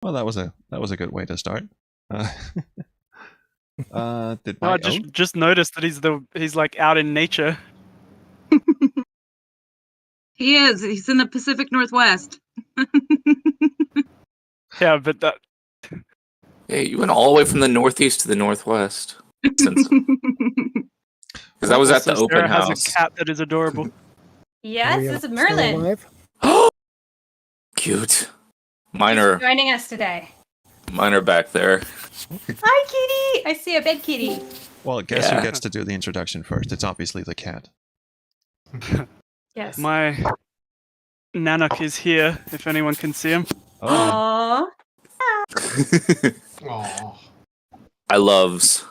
Well, that was a good way to start. Did No, my I just noticed that he's like out in nature. He is. He's in the Pacific Northwest. Yeah, but that. Hey, you went all the way from the northeast to the northwest. Because I was at the Also, open Sarah house. has a cat that is adorable. Yes, this is Merlin. Cute. He's Mine are joining us today. back there. Hi, kitty. I see a bed kitty. Well, guess who gets to do the introduction first? It's obviously the cat. Yes. My Nanak is here, if anyone can see him. Aww. Aww. I loves.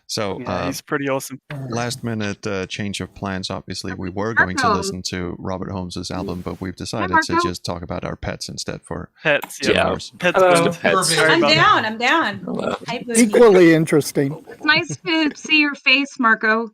So, Yeah, he's pretty awesome. Last minute change of plans. Obviously, we were going to listen to Robert Holmes's album, but we've decided to just talk about our pets instead for Pets. 2 Yeah, hours. pets. I'm down. I'm down. Equally interesting. It's nice to see your face, Marco.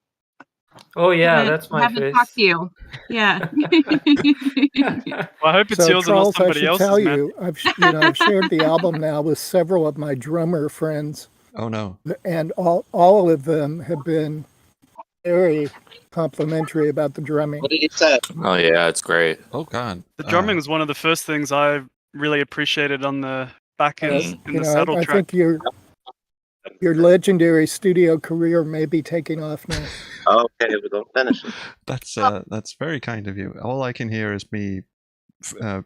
Oh yeah, that's my haven't face. talked to you. Yeah. Well, I hope it's yours and not Charles, I somebody should else's. tell man. you, I've shared the album now with several of my drummer friends. Oh no! And all of them have been very complimentary about the drumming. What did he say? Oh yeah, it's great. Oh god, The drumming was one of the first things I really appreciated on the back end in the I saddle track. think your legendary studio career may be taking off now. Okay, we don't finish it. That's very kind of you. All I can hear is me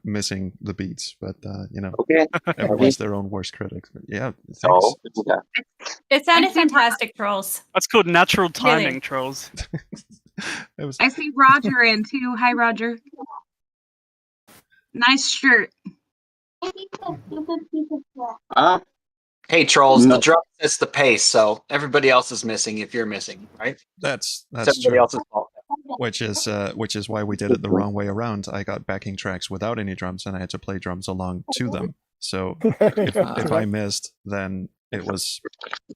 missing the beats, but Okay. everyone's their own worst critics. But yeah, thanks. Oh, yeah. It sounded fantastic, Trolls. That's called natural timing, Really? Trolls. I see Roger in too. Hi, Roger. Nice shirt. Hey, Trolls, No. the drum sets the pace, so everybody else is missing if you're missing, right? That's It's everybody true. else's fault. Which is why we did it the wrong way around. I got backing tracks without any drums, and I had to play drums along to them. So if I missed, then it was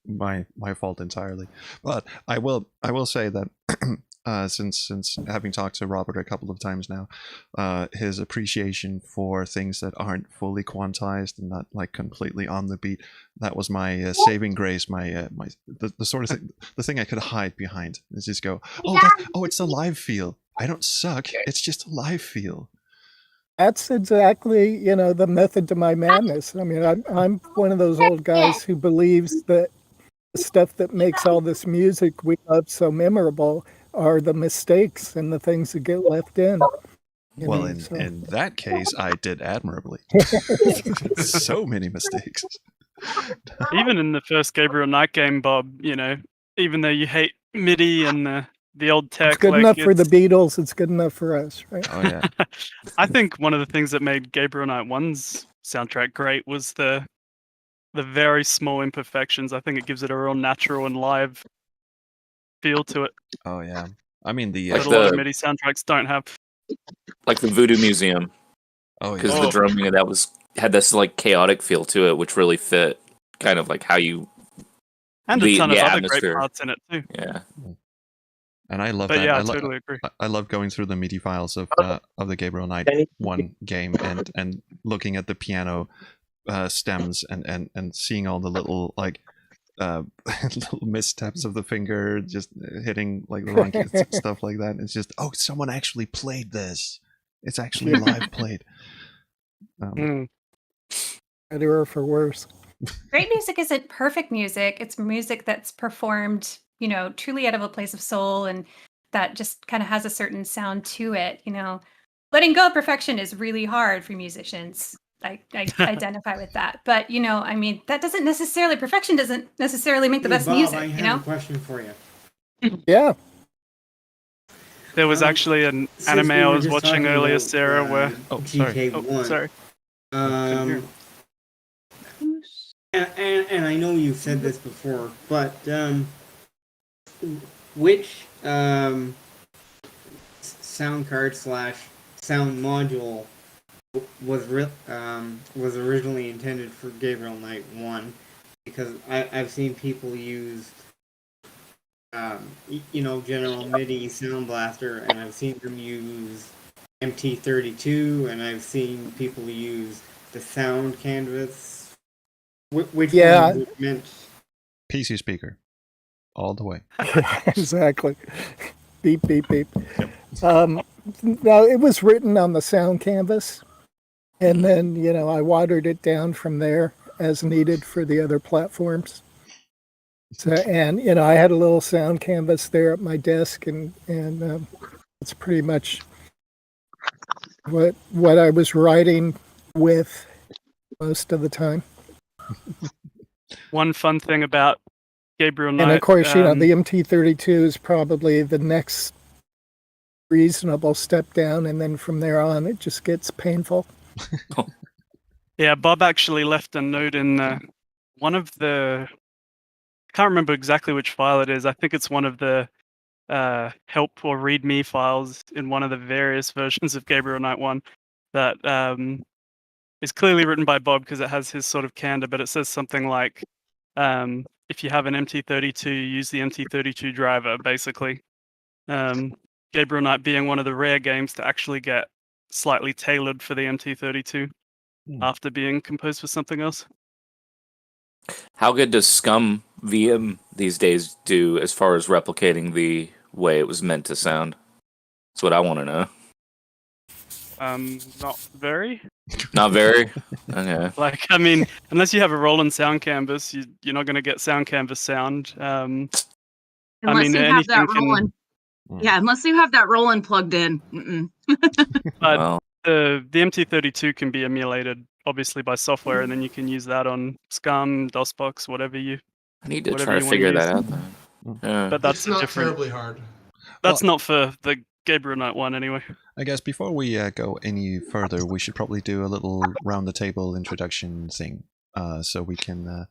my fault entirely. But I will say that since having talked to Robert a couple of times now, his appreciation for things that aren't fully quantized and not like completely on the beat, that was my saving grace, the sort of thing, the thing I could hide behind is just go, it's a live feel. I don't suck. It's just a live feel. That's exactly, the method to my madness. I mean, I'm one of those old guys who believes that the stuff that makes all this music we love so memorable are the mistakes and the things that get left in. Well, in that case, I did admirably. So many mistakes. Even in the first Gabriel Knight game, Bob, even though you hate MIDI and the old tech, It's good enough for the Beatles, it's good enough for us, right? Oh yeah. I think one of the things that made Gabriel Knight 1's soundtrack great was the very small imperfections. I think it gives it a real natural and live feel to it. Oh yeah. I mean that a lot of MIDI soundtracks don't have. Like the Voodoo Museum. Oh yeah. Because the drumming of that had this like chaotic feel to it, which really fit kind of like how you and a ton of other atmosphere. great parts in it too. Yeah. And I love but that. Yeah, I totally agree. I love going through the MIDI files of the Gabriel Knight 1 game and looking at the piano stems and seeing all the little like little missteps of the finger just hitting like the wrong stuff like that. It's just someone actually played this. It's actually live played. Better or for worse. Great music isn't perfect music. It's music that's performed, truly out of a place of soul and that just kind of has a certain sound to it. Letting go of perfection is really hard for musicians. I identify with that. But, that doesn't necessarily, perfection doesn't necessarily make the best Bob, music, I have a question for you. Yeah. There was actually an anime I was watching earlier, Sarah, where... GK1. sorry. And I know you've said this before, but which sound card / sound module was originally intended for Gabriel Knight 1? Because I've seen people use General MIDI Sound Blaster, and I've seen them use MT32, and I've seen people use the sound canvas. Which Yeah. one was meant? PC speaker, all the way. Exactly. Beep, beep, beep. Now, it was written on the sound canvas, and then, I watered it down from there as needed for the other platforms. So, and, I had a little sound canvas there at my desk, and it's pretty much what I was writing with most of the time. One fun thing about Gabriel Knight, And of course, the MT32 is probably the next reasonable step down, and then from there on, it just gets painful. Yeah, Bob actually left a note in one of the. I can't remember exactly which file it is. I think it's one of the help or readme files in one of the various versions of Gabriel Knight 1 that is clearly written by Bob because it has his sort of candor, but it says something like, if you have an MT32, use the MT32 driver, basically. Gabriel Knight being one of the rare games to actually get slightly tailored for the MT32 after being composed for something else. How good does Scum VM these days do as far as replicating the way it was meant to sound? That's what I want to know. Not very. Not very? Okay. Like, I mean, unless you have a Roland sound canvas, you're not going to get sound canvas sound. Unless you have that Roland. Yeah, unless you have that Roland plugged in. But the MT32 can be emulated, obviously, by software, and then you can use that on Scum, DOSBox, whatever you. I need to try to figure that out. Yeah. But that's it's not different. terribly hard. That's not for the Gabriel Knight 1 anyway. I guess before we go any further, we should probably do a little round the table introduction thing, so we can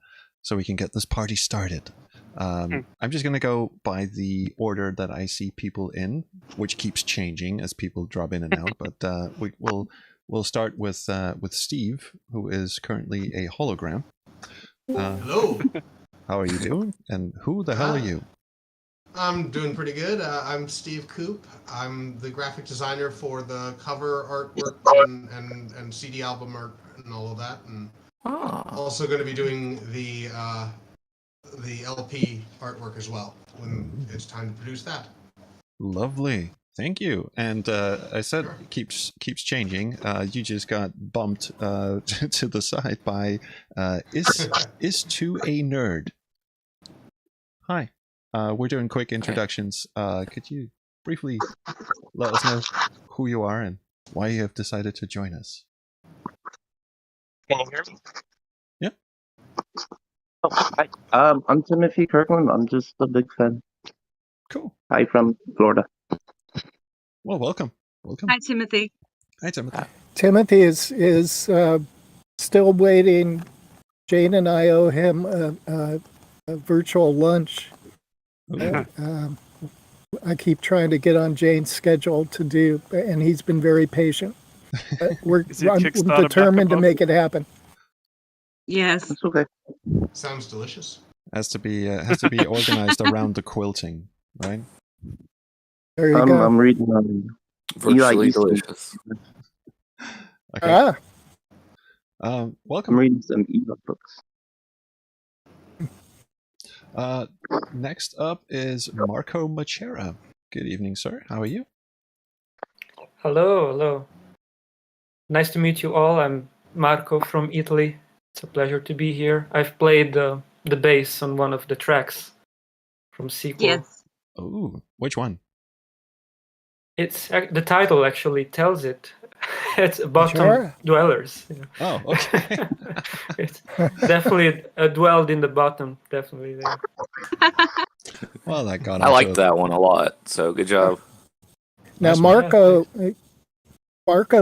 get this party started. I'm just gonna go by the order that I see people in, which keeps changing as people drop in and out. But we'll start with Steve, who is currently a hologram. Hello. How are you doing? And who the hell are you? I'm doing pretty good. I'm Steve Coop. I'm the graphic designer for the cover artwork and CD album art and all of that, and also going to be doing the LP artwork as well when it's time to produce that. Lovely, thank you. And I said keeps changing. You just got bumped to the side by is to a nerd. Hi. We're doing quick introductions. Could you briefly let us know who you are and why you have decided to join us? Can you hear me? Yeah. Oh, hi. I'm Timothy Kirkland. I'm just a big fan. Cool. Hi from Florida. Well, welcome. Hi, Timothy. Hi, Timothy. Timothy is still waiting. Jane and I owe him a virtual lunch. I keep trying to get on Jane's schedule to do, and he's been very patient. I'm determined to make it happen. Yes, it's okay. Sounds delicious. Has to be organized around the quilting, right? There you go. I'm reading Virtually delicious. Okay. Welcome. I'm reading some ebook books. Next up is Marco Machera. Good evening, sir. How are you? Hello. Nice to meet you all. I'm Marco from Italy. It's a pleasure to be here. I've played the bass on one of the tracks from sequel. Yes. Oh, which one? It's the title actually tells it. It's bottom Machera. dwellers. Oh, okay. It's definitely dwelled in the bottom. Definitely there. Well, that got. I like that one a lot. So good job. Now, Marco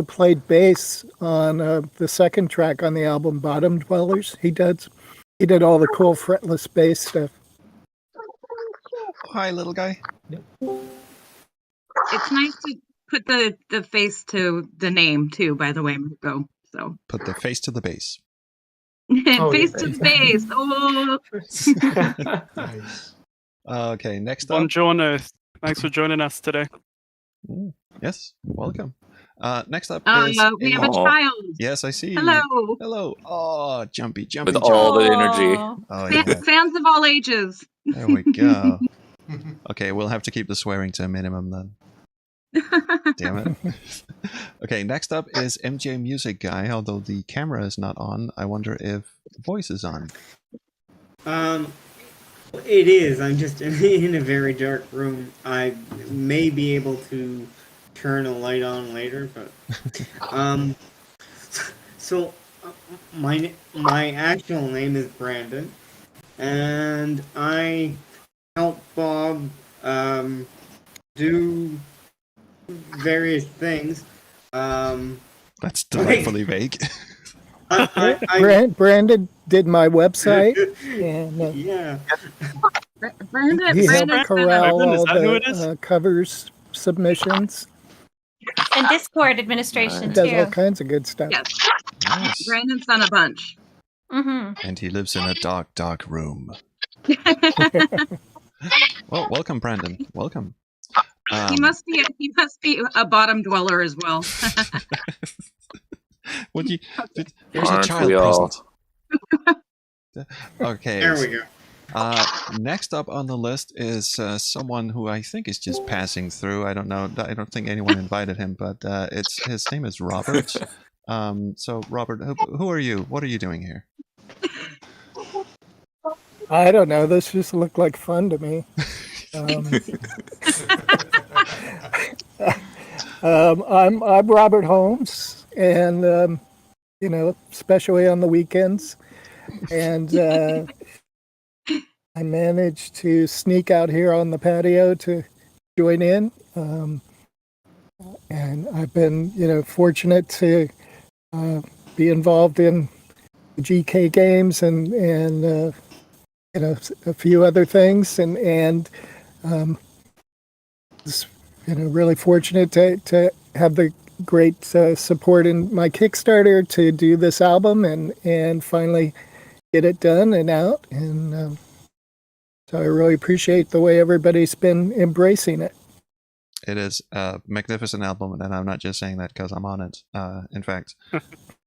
played bass on the second track on the album, Bottom Dwellers. He did all the cool fretless bass stuff. Hi, little guy. It's nice to put the face to the name too, by the way, Marco. So Put the face to the bass. face to the base. Oh. Nice. Okay, next up. Buongiorno. Thanks for joining us today. Yes, welcome. Next up we is have a child. Yes, I see. Hello. Hello. Oh, jumpy. With all the energy. Oh, yeah. Fans of all ages. There we go. Okay, we'll have to keep the swearing to a minimum then. Damn it. Okay, next up is MJ Music Guy. Although the camera is not on, I wonder if voice is on. It is. I'm just in a very dark room. I may be able to turn a light on later, but so my actual name is Brandon, and I help Bob do various things. That's delightfully vague. Brandon did my website, and Brandon he helped Brandon corral Is all that who it is? the covers submissions. And Discord administration Does all too. kinds of good stuff. Yes. Nice. Brandon's done a bunch. Mm-hmm. And he lives in a dark, dark room. Well, welcome, Brandon. Welcome. He must be a bottom dweller as well. There's a Aren't child we all? present. Okay. There we go. Next up on the list is someone who I think is just passing through. I don't know. I don't think anyone invited him, but his name is Robert. So Robert, who are you? What are you doing here? I don't know. This just looked like fun to me. I'm Robert Holmes, and especially on the weekends, and I managed to sneak out here on the patio to join in, and I've been fortunate to be involved in the GK games and a few other things, and just really fortunate to have the great support in my Kickstarter to do this album and finally get it done and out, and so I really appreciate the way everybody's been embracing it. It is a magnificent album, and I'm not just saying that because I'm on it. In fact,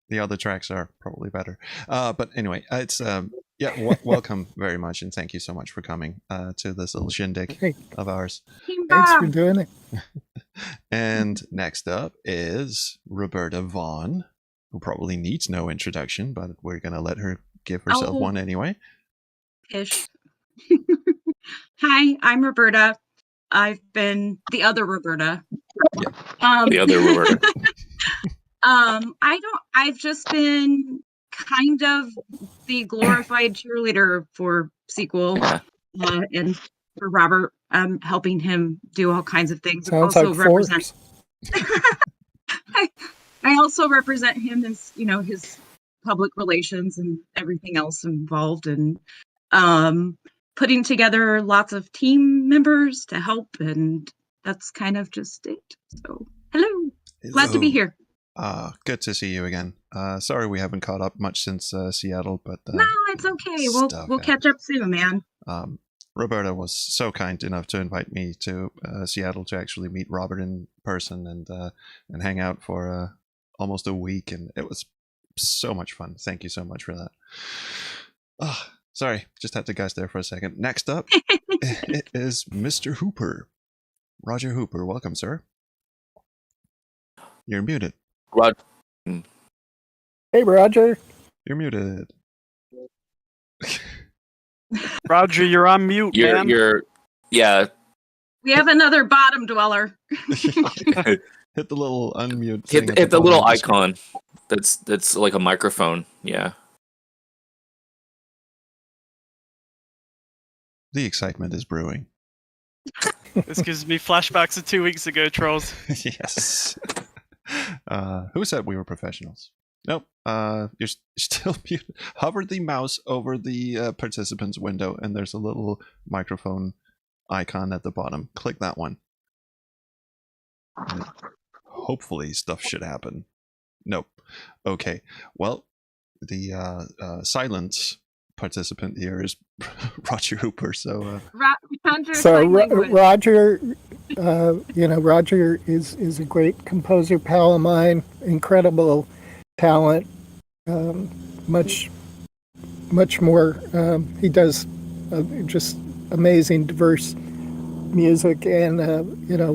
the other tracks are probably better. But anyway, it's welcome very much, and thank you so much for coming to this little shindig of ours. Thanks for doing it. And next up is Roberta Vaughn, who probably needs no introduction, but we're going to let her give herself one anyway. Ish. Hi, I'm Roberta. I've been the other Roberta. Yeah. The other Roberta. I've just been kind of the glorified cheerleader for sequel, and for Robert, helping him do all kinds of things. Sounds also like represent. I also represent him as his public relations and everything else involved, and putting together lots of team members to help, and that's kind of just it. So, hello. Glad to be here. Good to see you again. Sorry we haven't caught up much since Seattle, but no, it's okay. We'll catch up soon, man. Roberta was so kind enough to invite me to Seattle to actually meet Robert in person and hang out for almost a week, and it was so much fun. Thank you so much for that. Oh, sorry, just had to gush there for a second. Next up, it is Mr. Hooper. Roger Hooper, welcome, sir. You're muted. Roger. Hey, Roger. You're muted. Roger, you're on mute, man. Yeah. We have another bottom dweller. Hit the little unmute thing. Hit the little icon. That's like a microphone. Yeah. The excitement is brewing. This gives me flashbacks of 2 weeks ago, trolls. Yes. Who said we were professionals? Nope. You're still muted. Hover the mouse over the participants window, and there's a little microphone icon at the bottom. Click that one. And hopefully stuff should happen. Nope. Okay. Well, the silent participant here is Roger Hooper. So, Roger, Roger is a great composer, pal of mine, incredible talent, much more. He does just amazing, diverse music, and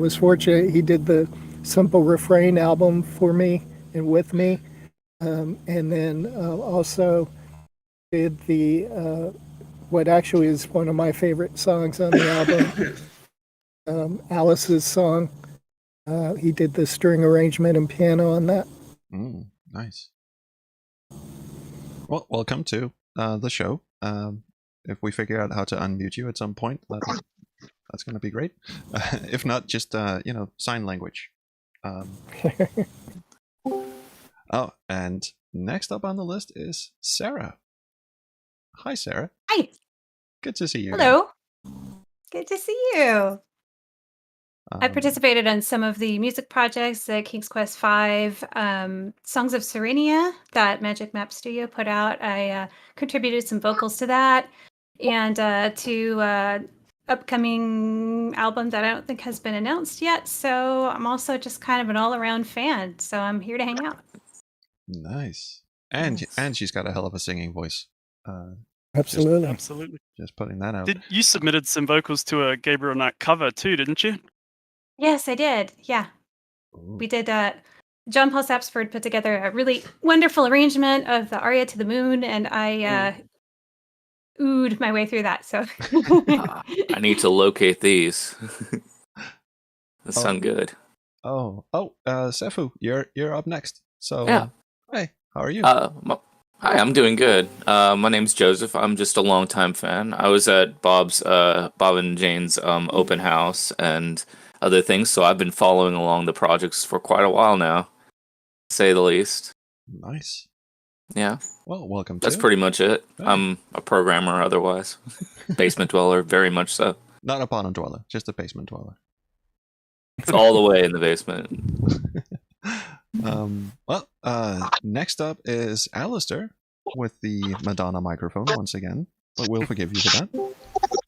was fortunate he did the Simple Refrain album for me and with me, and then also did the what actually is one of my favorite songs on the album, Alice's song. He did the string arrangement and piano on that. Nice. Well, welcome to the show. If we figure out how to unmute you at some point, that's going to be great. If not, just sign language. Oh, and next up on the list is Sarah. Hi, Sarah. Hi. Good to see you. Hello. Good to see you. I participated in some of the music projects at King's Quest V, Songs of Serenia that Magic Map Studio put out. I contributed some vocals to that, and to upcoming album that I don't think has been announced yet. So I'm also just kind of an all-around fan. So I'm here to hang out. Nice. And she's got a hell of a singing voice. Absolutely. Absolutely. Just putting that out. You submitted some vocals to a Gabriel Knight cover too, didn't you? Yes, I did. Yeah. Ooh. We did John Paul Sapsford put together a really wonderful arrangement of the Aria to the Moon, and I oohed my way through that. So I need to locate these. They sound good. Sefu, you're up next. So yeah. Hey, how are you? Hi, I'm doing good. My name's Joseph. I'm just a longtime fan. I was at Bob and Jane's open house and other things, so I've been following along the projects for quite a while now, to say the least. Nice. Yeah. Well, welcome. That's pretty much it. Hey. I'm a programmer otherwise. Basement dweller, very much so. Not a bottom dweller, just a basement dweller. It's all the way in the basement. Next up is Alistair with the Madonna microphone once again, but we'll forgive you for that.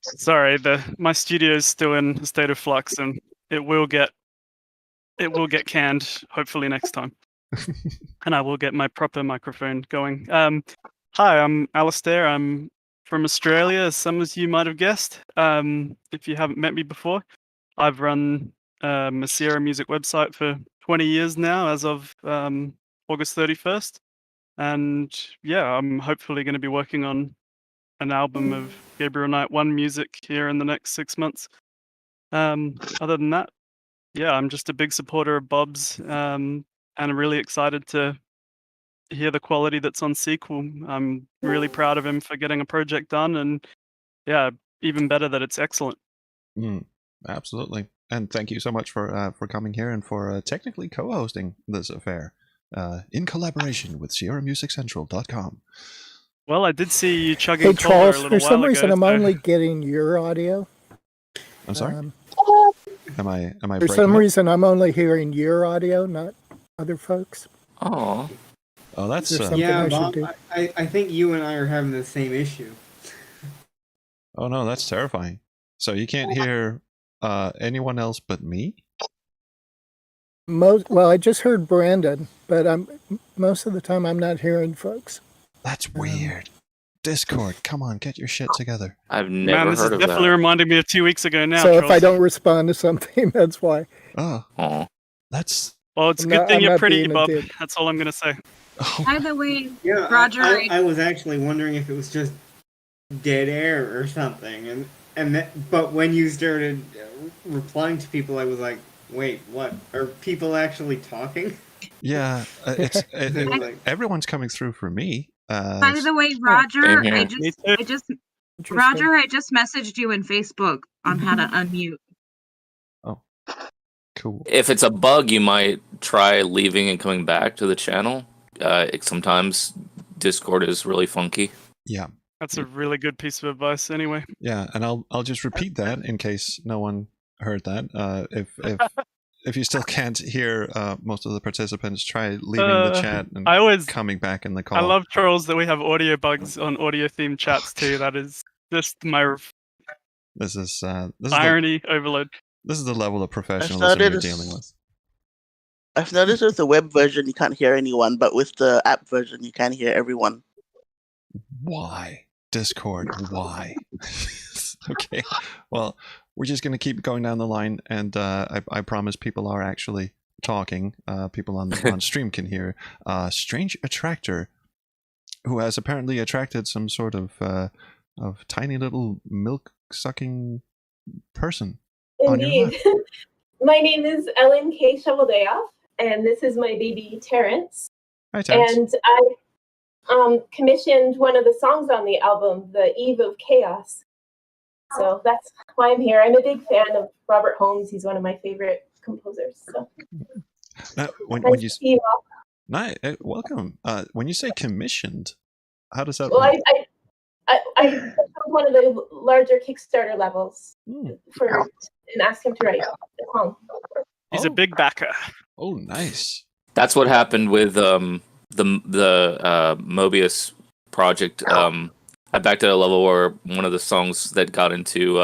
Sorry, my studio is still in a state of flux, and it will get canned hopefully next time, and I will get my proper microphone going. Hi, I'm Alistair. I'm from Australia, as some of you might have guessed. If you haven't met me before, I've run a Machera music website for 20 years now, as of August 31st. And yeah, I'm hopefully going to be working on an album of Gabriel Knight 1 music here in the next 6 months. Other than that, yeah, I'm just a big supporter of Bob's, and I'm really excited to hear the quality that's on Sequel. I'm really proud of him for getting a project done, and yeah, even better that it's excellent. Absolutely. And thank you so much for coming here and for technically co-hosting this affair in collaboration with SierraMusicCentral.com. Well, I did see you chugging Hey, cola Charles, a little for some while reason ago, I'm so- only getting your audio. I'm sorry? Am I For breaking some up? reason I'm only hearing your audio, not other folks. Oh, that's Is there something Yeah, I should Bob, do? I think you and I are having the same issue. Oh no, that's terrifying. So you can't hear anyone else but me? Well, I just heard Brandon, but most of the time I'm not hearing folks. That's weird. Discord, come on, get your shit together. I've never Man, this is heard of definitely that. reminding me of 2 weeks ago now. So if I Charles. don't respond to something, that's why. Oh, that's... Well, it's a I'm good not- thing I'm you're not pretty, being a Bob. dick. That's all I'm going to say. By the way, Yeah, Roger, I was actually wondering if it was just dead air or something, but when you started replying to people, I was like, wait, what? Are people actually talking? Yeah, everyone's coming through for me. by the way, Roger, Same here. I Me just too. Roger, I just messaged you in Facebook on how to unmute. Oh, cool. if it's a bug, you might try leaving and coming back to the channel. Sometimes Discord is really funky. Yeah. That's a really good piece of advice anyway. Yeah, and I'll just repeat that in case no one heard that. If you still can't hear most of the participants, try leaving the chat and coming back in the call. I love, Charles, that we have audio bugs on audio-themed chats too. That is just my This is irony overload. This is the level of professionalism you're noticed- dealing with. I've noticed with the web version you can't hear anyone, but with the app version you can hear everyone. Why? Discord, why? Okay, well, we're just going to keep going down the line, and I promise people are actually talking. People on stream can hear. Strange Attractor, who has apparently attracted some sort of tiny little milk-sucking person on your Indeed. left. My name is Ellen K. Shoveldayoff, and this is my baby Terrence. Hi, Terrence. And I commissioned one of the songs on the album, The Eve of Chaos. So that's why I'm here. I'm a big fan of Robert Holmes. He's one of my favorite composers. So When nice you to see you all. welcome. When you say commissioned, how does that Well, work? I found one of the larger Kickstarter levels and asked him to write the poem. He's a big backer. Oh, nice. That's what happened with the Mobius project. I backed at a level where one of the songs that got into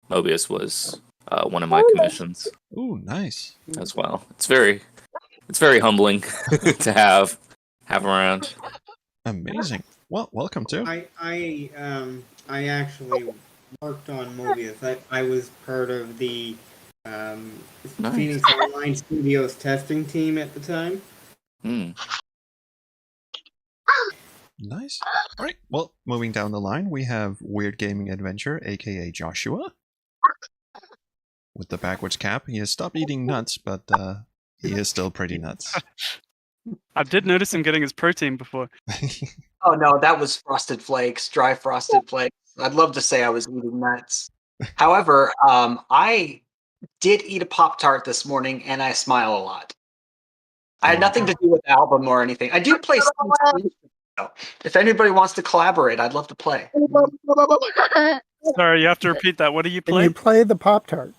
Mobius was one of my commissions. Oh, nice. As well. It's very humbling to have around. Amazing. Well, welcome too. I actually worked on Mobius. I was part of the Phoenix Online Studios testing team at the time. Nice. All right. Well, moving down the line, we have Weird Gaming Adventure, aka Joshua. With the backwards cap, he has stopped eating nuts, but he is still pretty nuts. I did notice him getting his protein before. Oh no, that was Frosted Flakes, dry Frosted Flakes. I'd love to say I was eating nuts. However, I did eat a Pop-Tart this morning, and I smile a lot. I had nothing to do with the album or anything. I do play some instruments, though. If anybody wants to collaborate, I'd love to play. Sorry, you have to repeat that. What do you Can play? you play the Pop-Tart?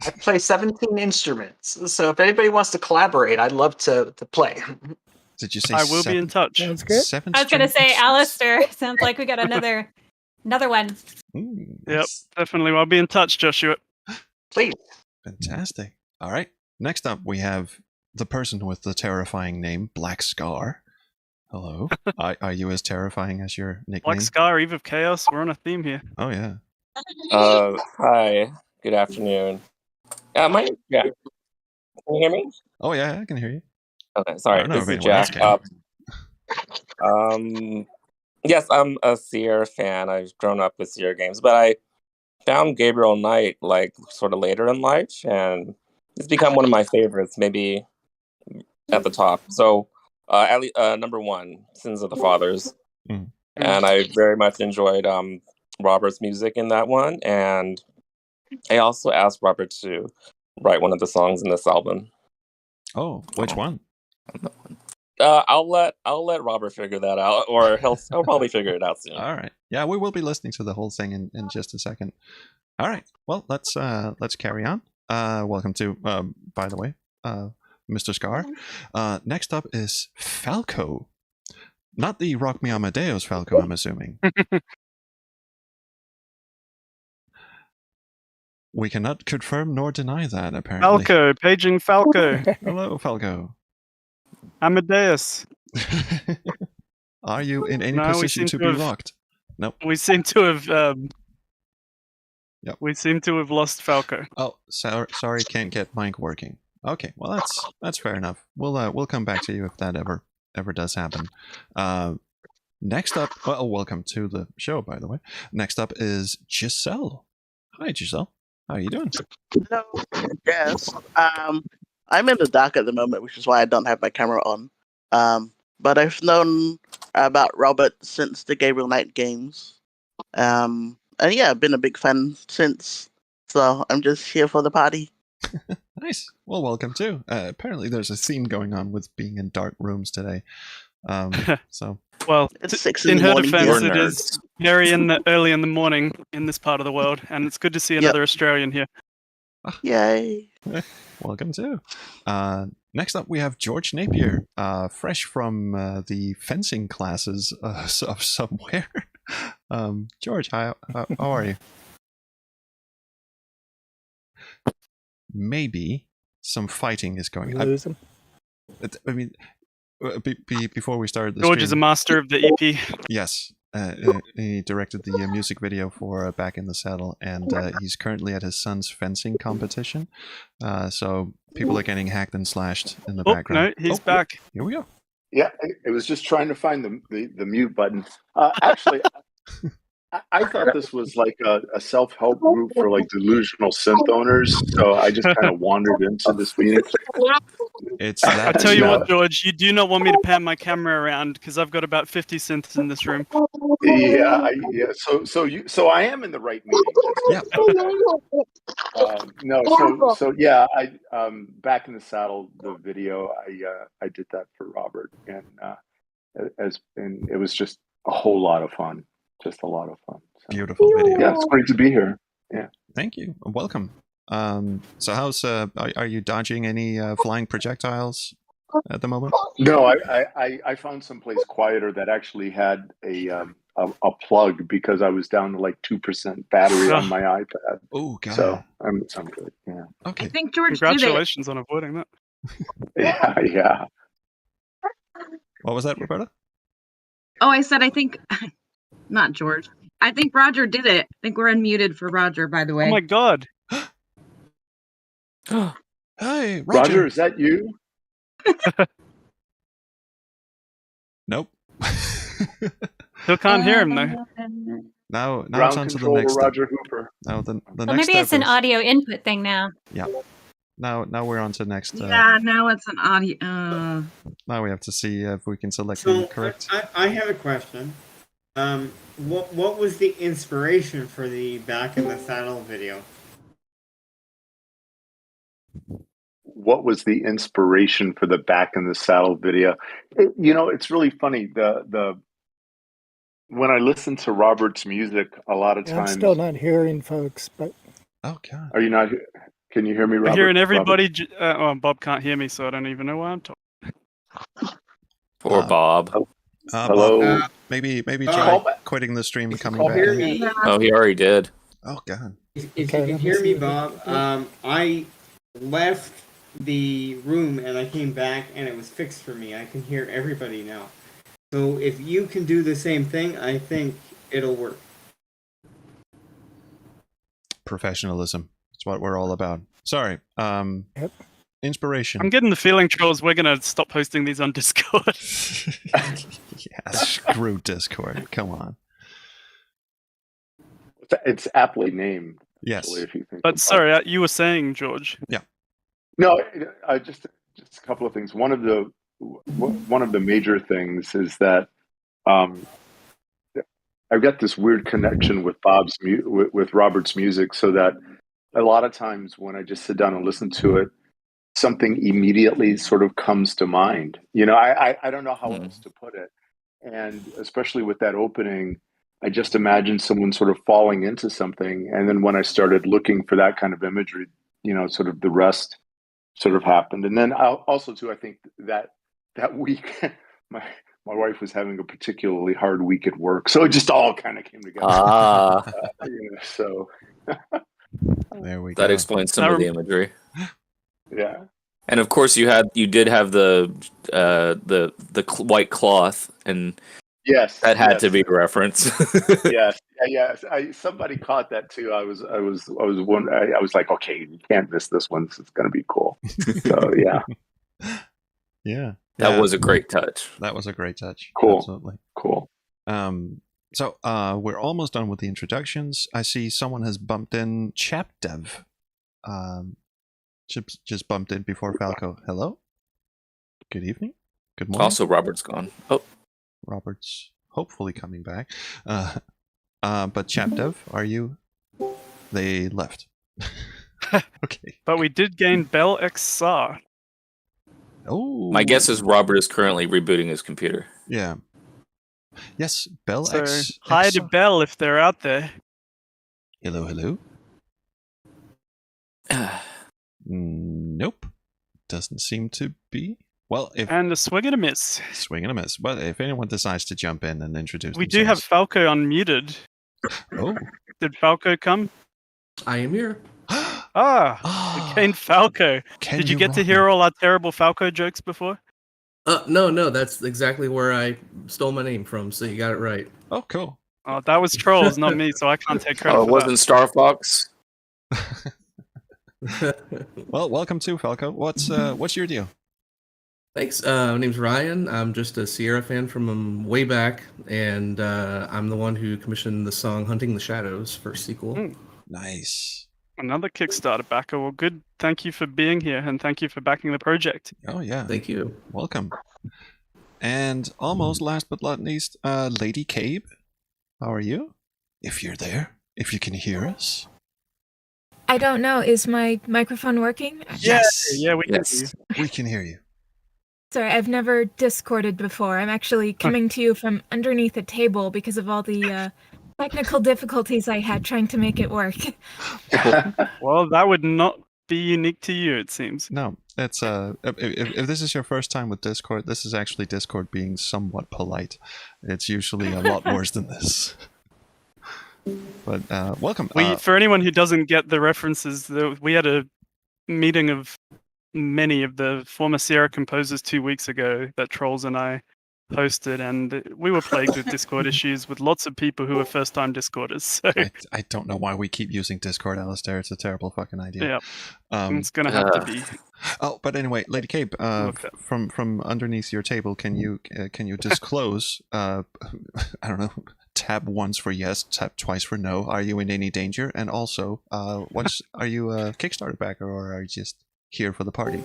I play 17 instruments. So if anybody wants to collaborate, I'd love to play. Did you say I will be in touch. Sounds good. I was going to say, Alistair, sounds like we got another one. Yep, definitely. I'll be in touch, Joshua. Please. Fantastic. All right. Next up, we have the person with the terrifying name, Black Scar. Hello. Are you as terrifying as your nickname? Black Scar, Eve of Chaos. We're on a theme here. Oh, yeah. Hi. Good afternoon. Yeah. Can you hear me? Oh, yeah, I can hear you. Okay, sorry. This is Jack. Yes, I'm a Seer fan. I've grown up with Seer games, but I found Gabriel Knight like sort of later in life, and it's become one of my favorites, maybe at the top. So, number one, Sins of the Fathers, and I very much enjoyed Robert's music in that one, and I also asked Robert to write one of the songs in this album. Oh, which one? I'll let Robert figure that out, or he'll probably figure it out soon. All right. Yeah, we will be listening to the whole thing in just a second. All right. Well, let's carry on. Welcome to, by the way, Mr. Scar. Next up is Falco. Not the Rock Me Amadeus Falco, I'm assuming. We cannot confirm nor deny that, apparently. Falco, paging Falco. Hello, Falco. Amadeus. Are you in any No, we position seem to to be have- locked? Nope. We seem to have. Yep. We seem to have lost Falco. Oh, sorry, can't get mic working. Okay, well that's fair enough. We'll come back to you if that ever does happen. Next up, welcome to the show, by the way. Next up is Giselle. Hi, Giselle. How are you doing? Hello. Yes. I'm in the dark at the moment, which is why I don't have my camera on. But I've known about Robert since the Gabriel Knight games. And yeah, I've been a big fan since. So I'm just here for the party. Nice. Well, welcome too. Apparently, there's a theme going on with being in dark rooms today. So. Well, it's 6 in in the her morning. defense, here. it is very early in the morning in this part of the world, and it's good to see another Australian here. Yay. Welcome too. Next up, we have George Napier, fresh from the fencing classes of somewhere. George, how are you? maybe some fighting is going. Lose him. I mean, before we started the George stream, is a master of the EP. Yes, he directed the music video for Back in the Saddle, and he's currently at his son's fencing competition. So people are getting hacked and slashed in the background. No, he's back. Here we go. Yeah, it was just trying to find the mute button. Actually, I thought this was like a self-help group for like delusional synth owners. So I just kind of wandered into this meeting. It's I tell you what, George, you do not want me to pan my camera around because I've got about 50 synths in this room. Yeah. So I am in the right meeting. So yeah, I Back in the Saddle, the video, I did that for Robert, and it was just a whole lot of fun. Just a lot of fun. So. Beautiful video. Yeah, it's great to be here. Yeah. Thank you. Welcome. So how's are you dodging any flying projectiles at the moment? No, I found someplace quieter that actually had a plug because I was down to like 2% battery on my iPad. Oh god. So I'm good. Yeah. Okay. I think George Congratulations on avoiding that. Yeah. What was that, Roberta? Oh, I said I think not George. I think Roger did it. I think we're unmuted for Roger, by the way. Oh my god. Hey, Roger, is that you? Nope. Still can't hear him though. Now Ground it's on to the control next Roger step. Hooper. Now the Well, next maybe it's step an is, audio input thing now. Yeah. Now we're on to next. Yeah, now it's an audio. Now we have to see if we can select So the correct. I have a question. What was the inspiration for the Back in the Saddle video? What was the inspiration for the Back in the Saddle video? It's really funny. The when I listen to Robert's music, a lot of times I'm still not hearing folks, but oh god, are you not? Can you hear me, Robert? I'm hearing everybody. Bob can't hear me, so I don't even know why I'm talking. Poor Bob. Hello. Bob, maybe try quitting the stream and coming back. Hear me? Oh, he already did. Oh god. If you can hear me, Bob, I left the room and I came back and it was fixed for me. I can hear everybody now. So if you can do the same thing, I think it'll work. Professionalism. That's what we're all about. Sorry. Inspiration. I'm getting the feeling, trolls, we're gonna stop posting these on Discord. Yeah, screw Discord. Come on. It's aptly named. Yes. Actually, if you think But about sorry, it. you were saying, George. Yeah. No, just a couple of things. One of the major things is that I've got this weird connection with with Robert's music, so that a lot of times when I just sit down and listen to it, something immediately sort of comes to mind. I don't know how else to put it, and especially with that opening, I just imagined someone sort of falling into something, and then when I started looking for that kind of imagery, sort of the rest sort of happened. And then also too, I think that week, my wife was having a particularly hard week at work, so it just all kind of came together. So there we go. That explains some of the imagery. Yeah. And of course, you did have the white cloth, and yes, that had to be a reference. Yes. Somebody caught that too. I was like, okay, you can't miss this one. It's going to be cool. So yeah. Yeah. That was a great touch. That was a great touch. Cool. Absolutely. Cool. So we're almost done with the introductions. I see someone has bumped in ChapDev. Just bumped in before Falco. Hello. Good evening. Good morning. Also, Robert's gone. Oh, Robert's hopefully coming back. But ChapDev, are you? They left. Okay. But we did gain Bell XR. Oh. my guess is Robert is currently rebooting his computer. Yeah. Yes, Bell So X. hi to Bell if they're out there. Hello, hello. Nope. Doesn't seem to be. Well, And a swing and a miss. Swing and a miss. Well, if anyone decides to jump in and introduce We do have themselves. Falco unmuted. Oh. Did Falco come? I am here. We gained Falco. Did you get to hear all our terrible Falco jokes before? No, that's exactly where I stole my name from, so you got it right. Oh, cool. Oh, that was trolls, not me, so I can't take credit Oh, it for wasn't Star Fox? Well, welcome to Falco. What's your deal? Thanks. My name's Ryan. I'm just a Sierra fan from way back, and I'm the one who commissioned the song "Hunting the Shadows" for sequel. Nice. Another Kickstarter backer. Well, good. Thank you for being here, and thank you for backing the project. Oh, yeah. Thank you. Welcome. And almost last but not least, Lady Cabe. How are you? If you're there, if you can hear us. I don't know. Is my microphone working? Yes. Yeah, we can hear you. We can hear you. Sorry, I've never Discorded before. I'm actually coming to you from underneath a table because of all the technical difficulties I had trying to make it work. Well, that would not be unique to you, it seems. No, it's if this is your first time with Discord, this is actually Discord being somewhat polite. It's usually a lot worse than this. But welcome. For anyone who doesn't get the references, we had a meeting of many of the former Sierra composers 2 weeks ago that Trolls and I hosted, and we were plagued with Discord issues with lots of people who were first-time Discorders. So I don't know why we keep using Discord, Alistair. It's a terrible fucking idea. Yeah, it's gonna have to be. Oh, but anyway, Lady Cape, from underneath your table, can you disclose? I don't know. Tab once for yes, tab twice for no. Are you in any danger? And also, are you a Kickstarter backer or are you just here for the party?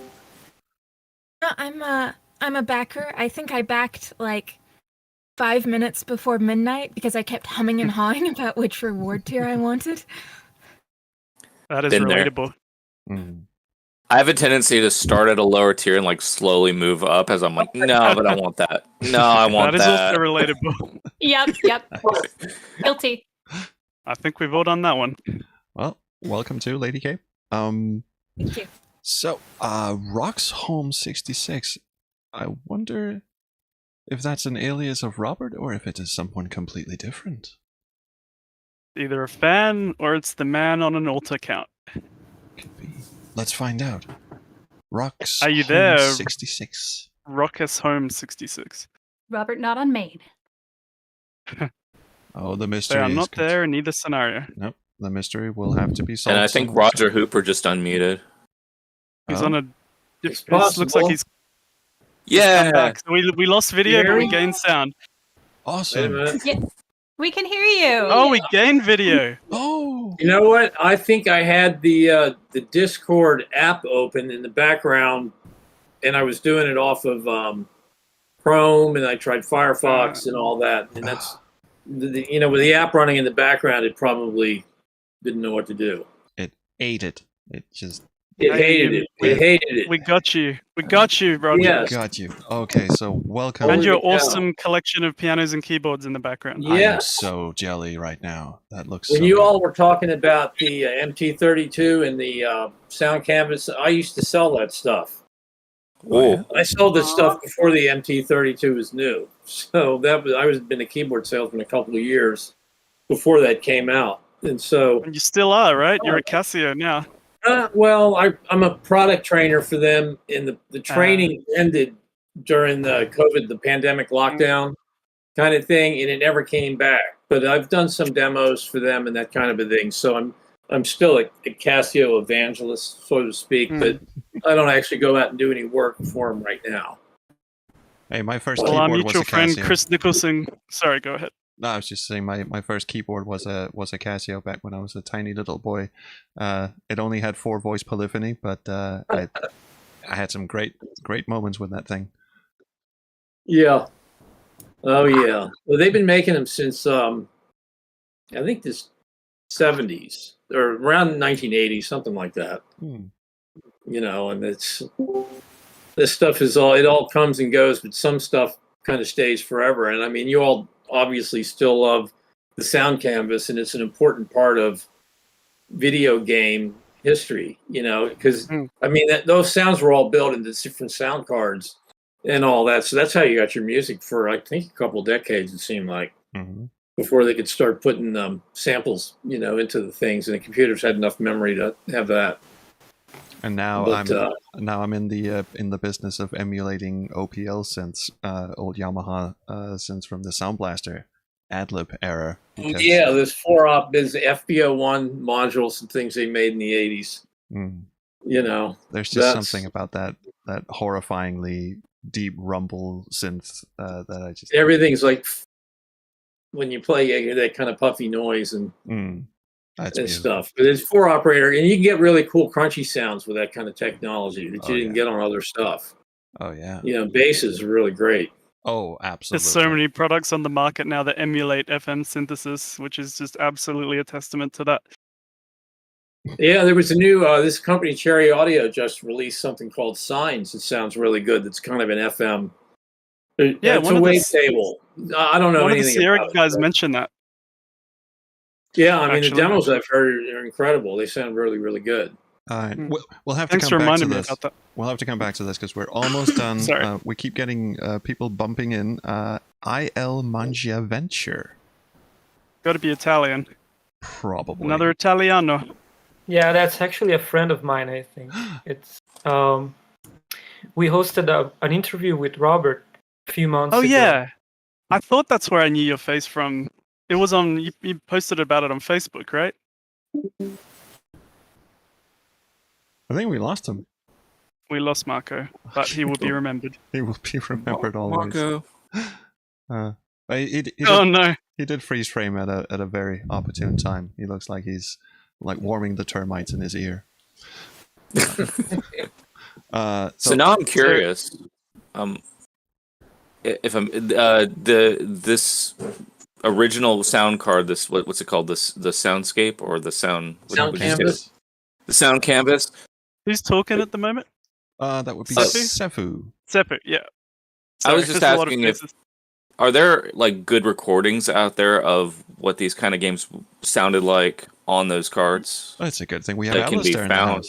No, I'm a backer. I think I backed like 5 minutes before midnight because I kept humming and hawing about which reward tier I wanted. That is Been there. relatable. I have a tendency to start at a lower tier and like slowly move up as I'm like, no, but I want that. No, I want that. That is also relatable. Yep. Guilty. I think we've all done that one. Well, welcome to Lady Cape. Thank you. So, Rox Home 66. I wonder if that's an alias of Robert or if it is someone completely different. Either a fan or it's the man on an alt account. Could be. Let's find out. Rox Are you Home there? 66. Rockus Home 66. Robert not on main. Oh, the mystery. They are not there in either scenario. Nope. The mystery will have to be solved. And I think Roger Hooper just unmuted. He's on a. It possible. looks like he's. Yeah. Come back. So we lost video, but we gained sound. Awesome. Yeah, we can hear you. Oh, we gained video. Oh. You know what? I think I had the Discord app open in the background, and I was doing it off of Chrome, and I tried Firefox and all that. And that's, with the app running in the background, it probably didn't know what to do. It ate it. It just. It hated it. It hated it. We got you. We got you, Roger. Yes. Got you. Okay, so welcome. And your awesome collection of pianos and keyboards in the background. I am Yes. so jelly right now. That looks When so you good. all were talking about the MT32 and the sound canvas, I used to sell that stuff. Oh. I sold this stuff before the MT32 was new. So I was been a keyboard salesman a couple of years before that came out. And so And you still are, right? You're a Casio now. well, I'm a product trainer for them, and the training ended during the pandemic lockdown kind of thing, and it never came back. But I've done some demos for them and that kind of a thing. So I'm still a Casio evangelist, so to speak, but I don't actually go out and do any work for them right now. Hey, my first Well, our keyboard was a mutual friend Casio. Chris Nicholson. Sorry, go ahead. No, I was just saying my first keyboard was a Casio back when I was a tiny little boy. It only had 4 voice polyphony, but I had some great moments with that thing. Yeah. Oh yeah. Well, they've been making them since I think this 70s or around 1980, something like that. And it's this stuff it all comes and goes, but some stuff kind of stays forever. And I mean, you all obviously still love the sound canvas, and it's an important part of video game history, because I mean, those sounds were all built into different sound cards and all that. So that's how you got your music for, I think, a couple decades, it seemed like. Mm-hmm. before they could start putting samples, into the things, and the computers had enough memory to have that. And now But, I'm in the business of emulating OPL synths, old Yamaha synths from the Sound Blaster Adlib era. because- yeah, there's 4-op, there's FBO1 modules and things they made in the 80s. Mm. There's just that's- something about that horrifyingly deep rumble synth that I just Everything's like when you play, you hear that kind of puffy noise and that's and beautiful. stuff. But it's 4-operator, and you can get really cool crunchy sounds with that kind of technology that Oh, you didn't get on other stuff. Oh yeah. Basses are really great. Oh, absolutely. There's so many products on the market now that emulate FM synthesis, which is just absolutely a testament to that. Yeah, there was a new this company Cherry Audio just released something called Signs. It sounds really good. It's kind of an FM. Yeah, it's a wavetable. I don't know one of the anything Sierra about guys it. mentioned that. Yeah, I mean actually. the demos I've heard are incredible. They sound really, really good. All right. We'll have Thanks to for come back to reminding me this. about that. We'll have to come back to this because we're almost done. Sorry. We keep getting people bumping in. IL Mangia Venture. Got to be Italian. Probably. Another Italiano. Yeah, that's actually a friend of mine, I think. It's we hosted an interview with Robert a few months Oh ago. yeah, I thought that's where I knew your face from. It was on. You posted about it on Facebook, right? I think we lost him. We lost Marco, but he will be remembered. He will be remembered always. Marco. He did, Oh no! He did freeze frame at a very opportune time. He looks like he's like warming the termites in his ear. So now I'm curious. If I'm this original sound card, this what's it called? The soundscape or the sound Canvas? The sound canvas. Who's talking at the moment? That would be Sefu. Sefu. Sefu, yeah. I was just there's a lot of asking if faces. are there like good recordings out there of what these kind of games sounded like on those cards? That's a good thing. We have that can be Alistair in the found.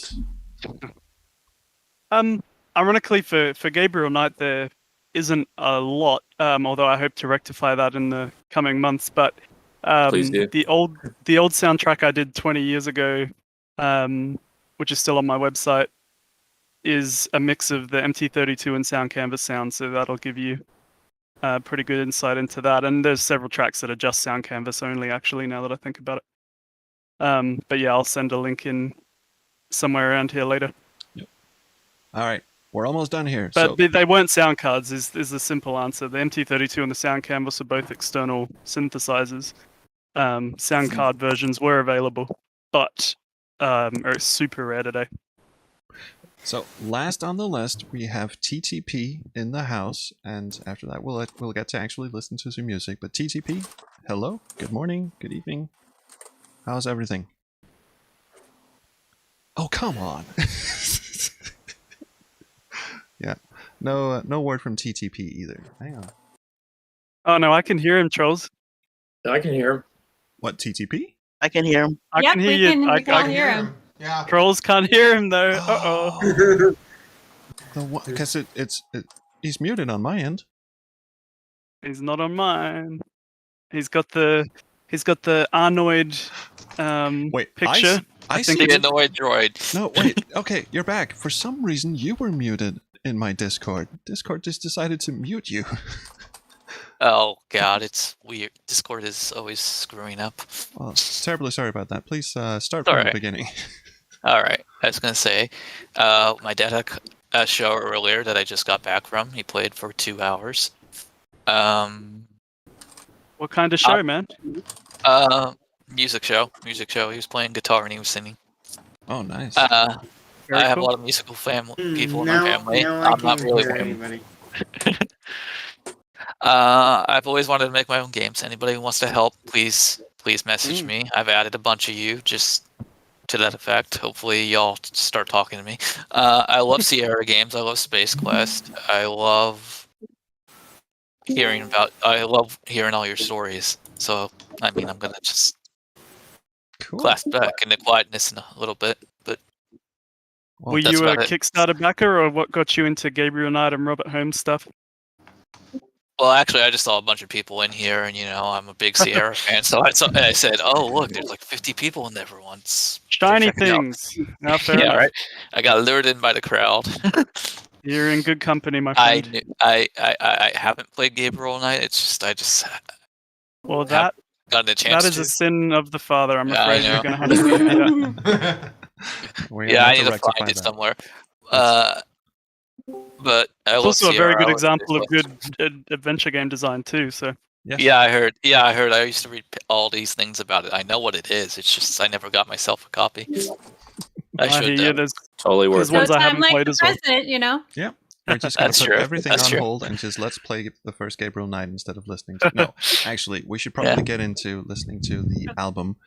house. Ironically, for Gabriel Knight, there isn't a lot. Although I hope to rectify that in the coming months. But Please do. the old soundtrack I did 20 years ago, which is still on my website, is a mix of the MT32 and Sound Canvas sound. So that'll give you pretty good insight into that. And there's several tracks that are just Sound Canvas only, actually, now that I think about it. But yeah, I'll send a link in somewhere around here later. All right, we're almost done here. But So they weren't sound cards, is the simple answer. The MT32 and the Sound Canvas are both external synthesizers. Sound card versions were available, but are super rare today. So last on the list, we have TTP in the house, and after that, we'll get to actually listen to some music. But TTP, hello, good morning, good evening. How's everything? Oh, come on. Yeah, no word from TTP either. Hang on. Oh no, I can hear him, Trolls. I can hear him. What, TTP? I can hear him. I can hear you. we can all hear him. Yeah. Trolls can't hear him though. Uh-oh. Because he's muted on my end. He's not on mine. He's got the Arnoid Wait, picture. I think see it's- it. Annoyed droid. No, wait. Okay, you're back. For some reason, you were muted in my Discord. Discord just decided to mute you. Oh god, it's weird. Discord is always screwing up. Well, terribly sorry about that. Please start from the alright. beginning. All right, I was gonna say, my dad had a show earlier that I just got back from. He played for 2 hours. What kind of show, man? Music show. He was playing guitar and he was singing. Oh, nice. I have cool. a lot of musical people in now, my family. now I I'm not can't really hear one. anybody. I've always wanted to make my own games. Anybody who wants to help, please message me. I've added a bunch of you just to that effect. Hopefully y'all start talking to me. I love Sierra games. I love Space Quest. I love hearing all your stories. So I mean, I'm gonna just clasp back into quietness in a little bit. But Were that's you a about it. Kickstarter backer, or what got you into Gabriel Knight and Robert Holmes stuff? Well, actually, I just saw a bunch of people in here, and I'm a big Sierra fan, so I said, "Oh, look, there's like 50 people in there for once." Shiny Check it out. things. Now, fair Yeah, enough. right. I got lured in by the crowd. You're in good company, my I friend. knew, I haven't played Gabriel Knight. I just Well, haven't that gotten a that chance is to. a sin of the father. I'm Yeah, I afraid you're know. going to have to remedy that. We're gonna Yeah, I have need to to rectify find it that. somewhere. But I It's love also a very Sierra. good I love example of his good adventure game design too. So Yes. Yeah, I heard. Yeah, I heard. I used to read all these things about it. I know what it is. It's just I never got myself a copy. I I hear should. you. There's Totally there's worth No ones I time haven't like played the as well. present, Yeah. We're just gonna That's put true. everything That's on true. hold and just let's play the first Gabriel Knight instead of listening to. No, actually, we should probably get into listening to the album,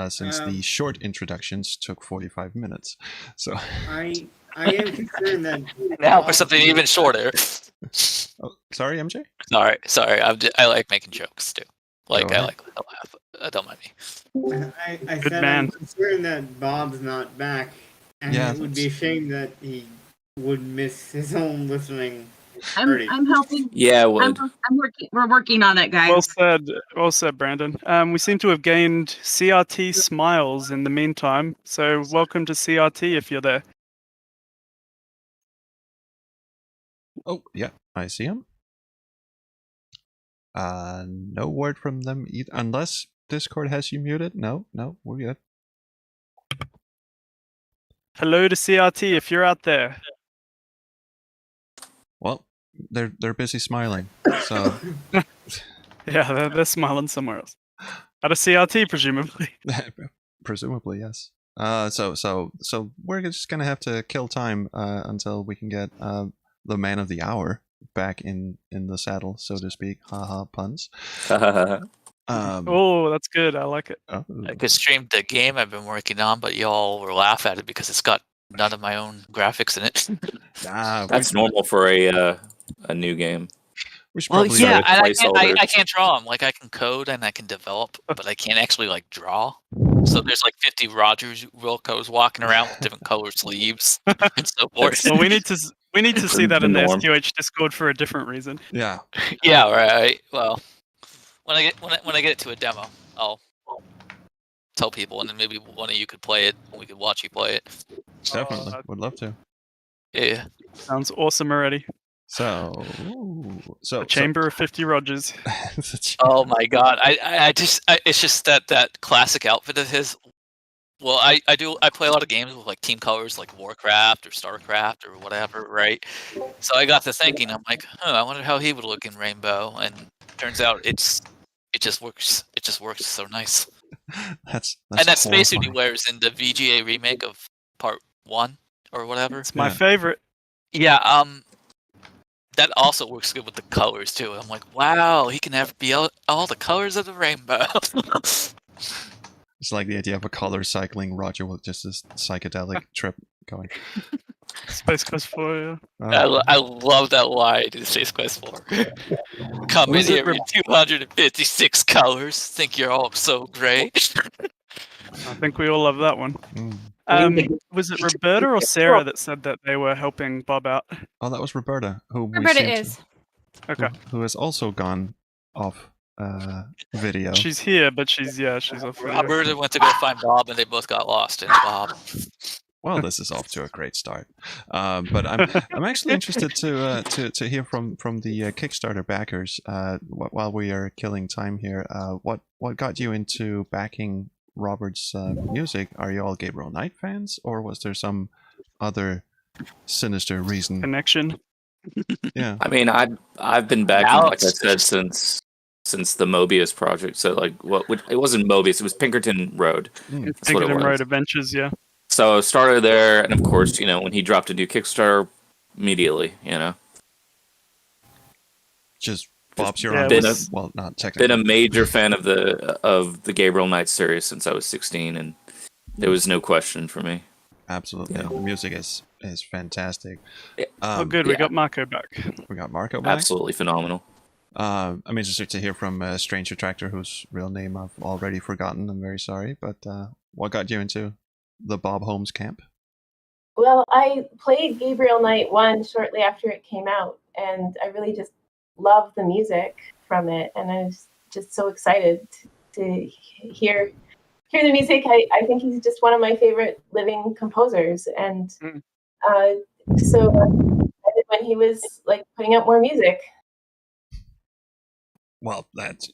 since the short introductions took 45 minutes. So I am concerned that Now for something even shorter. Oh, sorry, MJ. Sorry. I like making jokes too. Like Go I ahead. like to laugh. Don't mind me. I Good said man. I'm concerned that Bob's not back, and Yeah, it would be a shame that he would miss his own listening. I'm helping. Yeah, it would. I'm working. We're working on it, guys. Well said, Brandon. We seem to have gained CRT smiles in the meantime. So welcome to CRT if you're there. Oh, yeah, I see him. No word from them either, unless Discord has you muted. No, we're good. Hello to CRT if you're out there. Well, they're busy smiling, so Yeah, they're smiling somewhere else. At a CRT, presumably. presumably yes. So we're just gonna have to kill time until we can get the man of the hour back in the saddle, so to speak. Haha, puns. Oh, that's good. I like it. Oh. I could stream the game I've been working on, but y'all will laugh at it because it's got none of my own graphics in it. That's normal for a new game. We should Well, probably yeah, and placeholder. I can't draw them. Like I can code and I can develop, but I can't actually like draw. So there's like 50 Rogers Wilcos walking around with different color sleeves and so forth. Well, we need to see that in the norm. SQH Discord for a different reason. Yeah. Yeah, right. Well, when I get it to a demo, I'll tell people, and then maybe one of you could play it, and we could watch you play it. Definitely, would love to. Yeah. Sounds awesome already. So A chamber of 50 Rogers. Oh my god! It's just that classic outfit of his. Well, I play a lot of games with like team colors, like Warcraft or Starcraft or whatever, right? So I got to thinking, I'm like, I wonder how he would look in rainbow, and turns out it just works. It just works so nice. That's and that spacesuit he wears in the VGA remake of Part 1 or whatever. It's my favorite. Yeah, that also works good with the colors too. I'm like, wow, he can be all the colors of the rainbow. It's like the idea of a color cycling Roger with just this psychedelic trip going. Space Quest 4, yeah. I love that line in Space Quest 4. Come in here with 256 colors. Think you're all so great. I think we all love that one. Was it Roberta or Sarah that said that they were helping Bob out? Oh, that was Roberta, who Roberta is. Okay. Who has also gone off video. She's here, but she's off. Roberta went to go find Bob, and they both got lost in Bob. Well, this is off to a great start. But I'm actually interested to hear from the Kickstarter backers while we are killing time here. What got you into backing Robert's music? Are you all Gabriel Knight fans, or was there some other sinister reason? Connection. Yeah. I mean, I've been backing, like I said, since the Mobius project. So like, it wasn't Mobius; it was Pinkerton Road. That's what it Pinkerton was. Road Adventures, yeah. So started there, and of course, when he dropped a new Kickstarter, immediately, just Bob's your well, not technically. Been a major fan of the Gabriel Knight series since I was 16, and there was no question for me. Absolutely, the music is fantastic. Oh, good, we got Marco back. We got Marco back. Absolutely phenomenal. I'm interested to hear from Stranger Tractor, whose real name I've already forgotten. I'm very sorry, but what got you into the Bob Holmes camp? Well, I played Gabriel Knight 1 shortly after it came out, and I really just love the music from it, and I was just so excited to hear the music. I think he's just one of my favorite living composers, and so when he was like putting out more music. Well, that's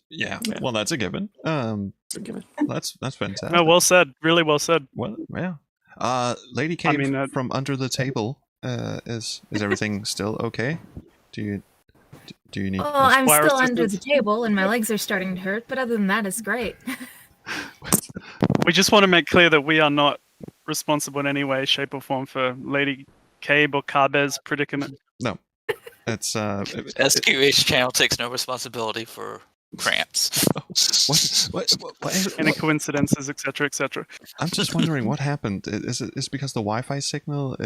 Well, that's a given. That's fantastic. No, well said. Really well said. Well, yeah. Lady Cave from Under the Table. Is everything still okay? Do you need? Oh, I'm still under the table and my legs are starting to hurt, but other than that, it's great. We just want to make clear that we are not responsible in any way, shape, or form for Lady Cabe or Kabe's predicament. No, it's SQH channel takes no responsibility for cramps. What? Any coincidences, etc., etc. I'm just wondering what happened. Is it because the Wi-Fi signal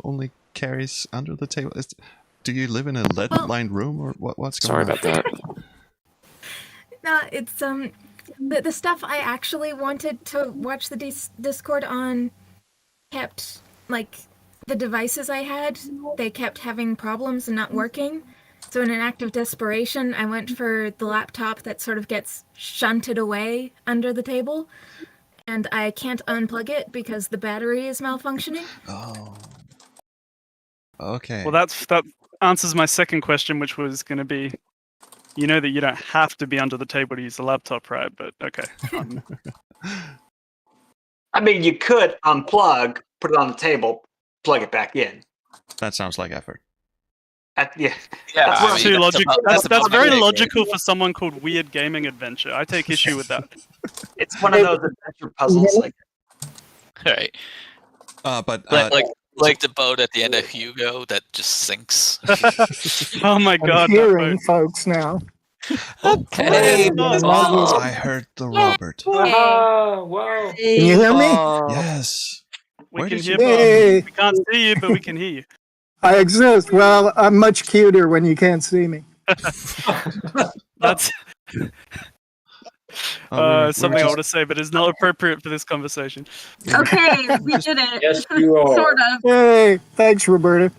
only carries under the table? Do you live in a lead-lined room, or what's going on? Sorry about that. No, it's the stuff I actually wanted to watch the Discord on kept, like, the devices I had, they kept having problems and not working. So in an act of desperation, I went for the laptop that sort of gets shunted away under the table, and I can't unplug it because the battery is malfunctioning. Oh. Okay. Well, that answers my second question, which was going to be, you know that you don't have to be under the table to use the laptop, right? But okay. I mean, you could unplug, put it on the table, plug it back in. That sounds like effort. Yeah, That's too logical. That's very logical for someone called Weird Gaming Adventure. I take issue with that. It's one of those adventure puzzles. Like, Right. But like the boat at the end of Hugo that just sinks. Oh my God! I'm hearing folks now. Okay. I heard the Robert. Oh, wow. Can you hear me? Yes. We Where can did hear you- Hey. Bob. We can't see you, but we can hear you. I exist. Well, I'm much cuter when you can't see me. That's something I want to say, but it's not appropriate for this conversation. Okay, we did it. Yes, you are. Sort of. Hey, thanks, Roberta.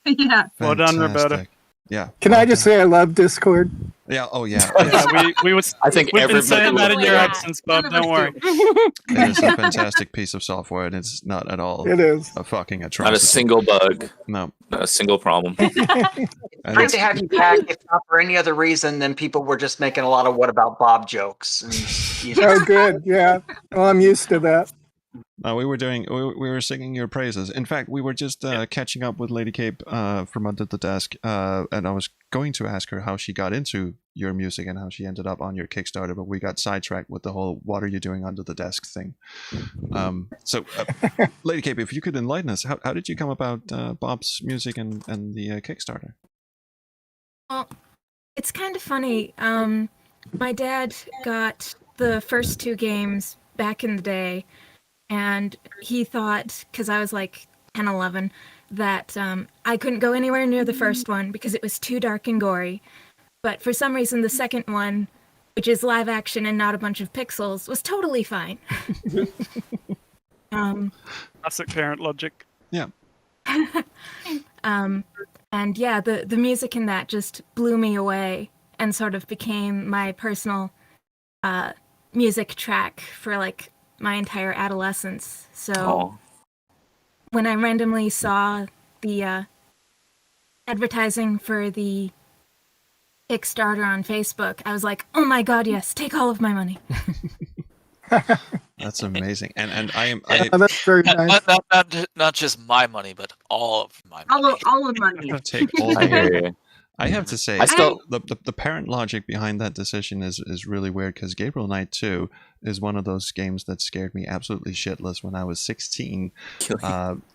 Yeah. Well done, Roberta. Fantastic. Yeah. Can I just say I love Discord? Yeah. Oh, yeah. Yeah, I think we've been everybody saying that in your Yeah. absence, Bob. Don't worry. It is a fantastic piece of software, and it's not at all It is. a fucking atrocity. Not a single bug. No. Not a single problem. And great to have you back, if not for any other reason than people were just making a lot of "what about Bob" jokes. And, you know. Oh, good. Yeah. Well, I'm used to that. we were singing your praises. In fact, we were just catching up with Lady Cape from Under the Desk, and I was going to ask her how she got into your music and how she ended up on your Kickstarter, but we got sidetracked with the whole "what are you doing under the desk" thing. So, Lady Cape, if you could enlighten us, how did you come about Bob's music and the Kickstarter? Well, it's kind of funny. My dad got the first two games back in the day, and he thought, because I was like 10, 11, that I couldn't go anywhere near the first one because it was too dark and gory. But for some reason, the second one, which is live action and not a bunch of pixels, was totally fine. Classic parent logic. Yeah. And yeah, the music in that just blew me away and sort of became my personal music track for like my entire adolescence. So when I randomly saw the advertising for the Kickstarter on Facebook, I was like, oh my God, yes, take all of my money. That's amazing. And I that's very nice. Not just my money, but all of my money. All of money. take all I hear the. you. I have to say, I still- the parent logic behind that decision is really weird, because Gabriel Knight 2 is one of those games that scared me absolutely shitless when I was 16.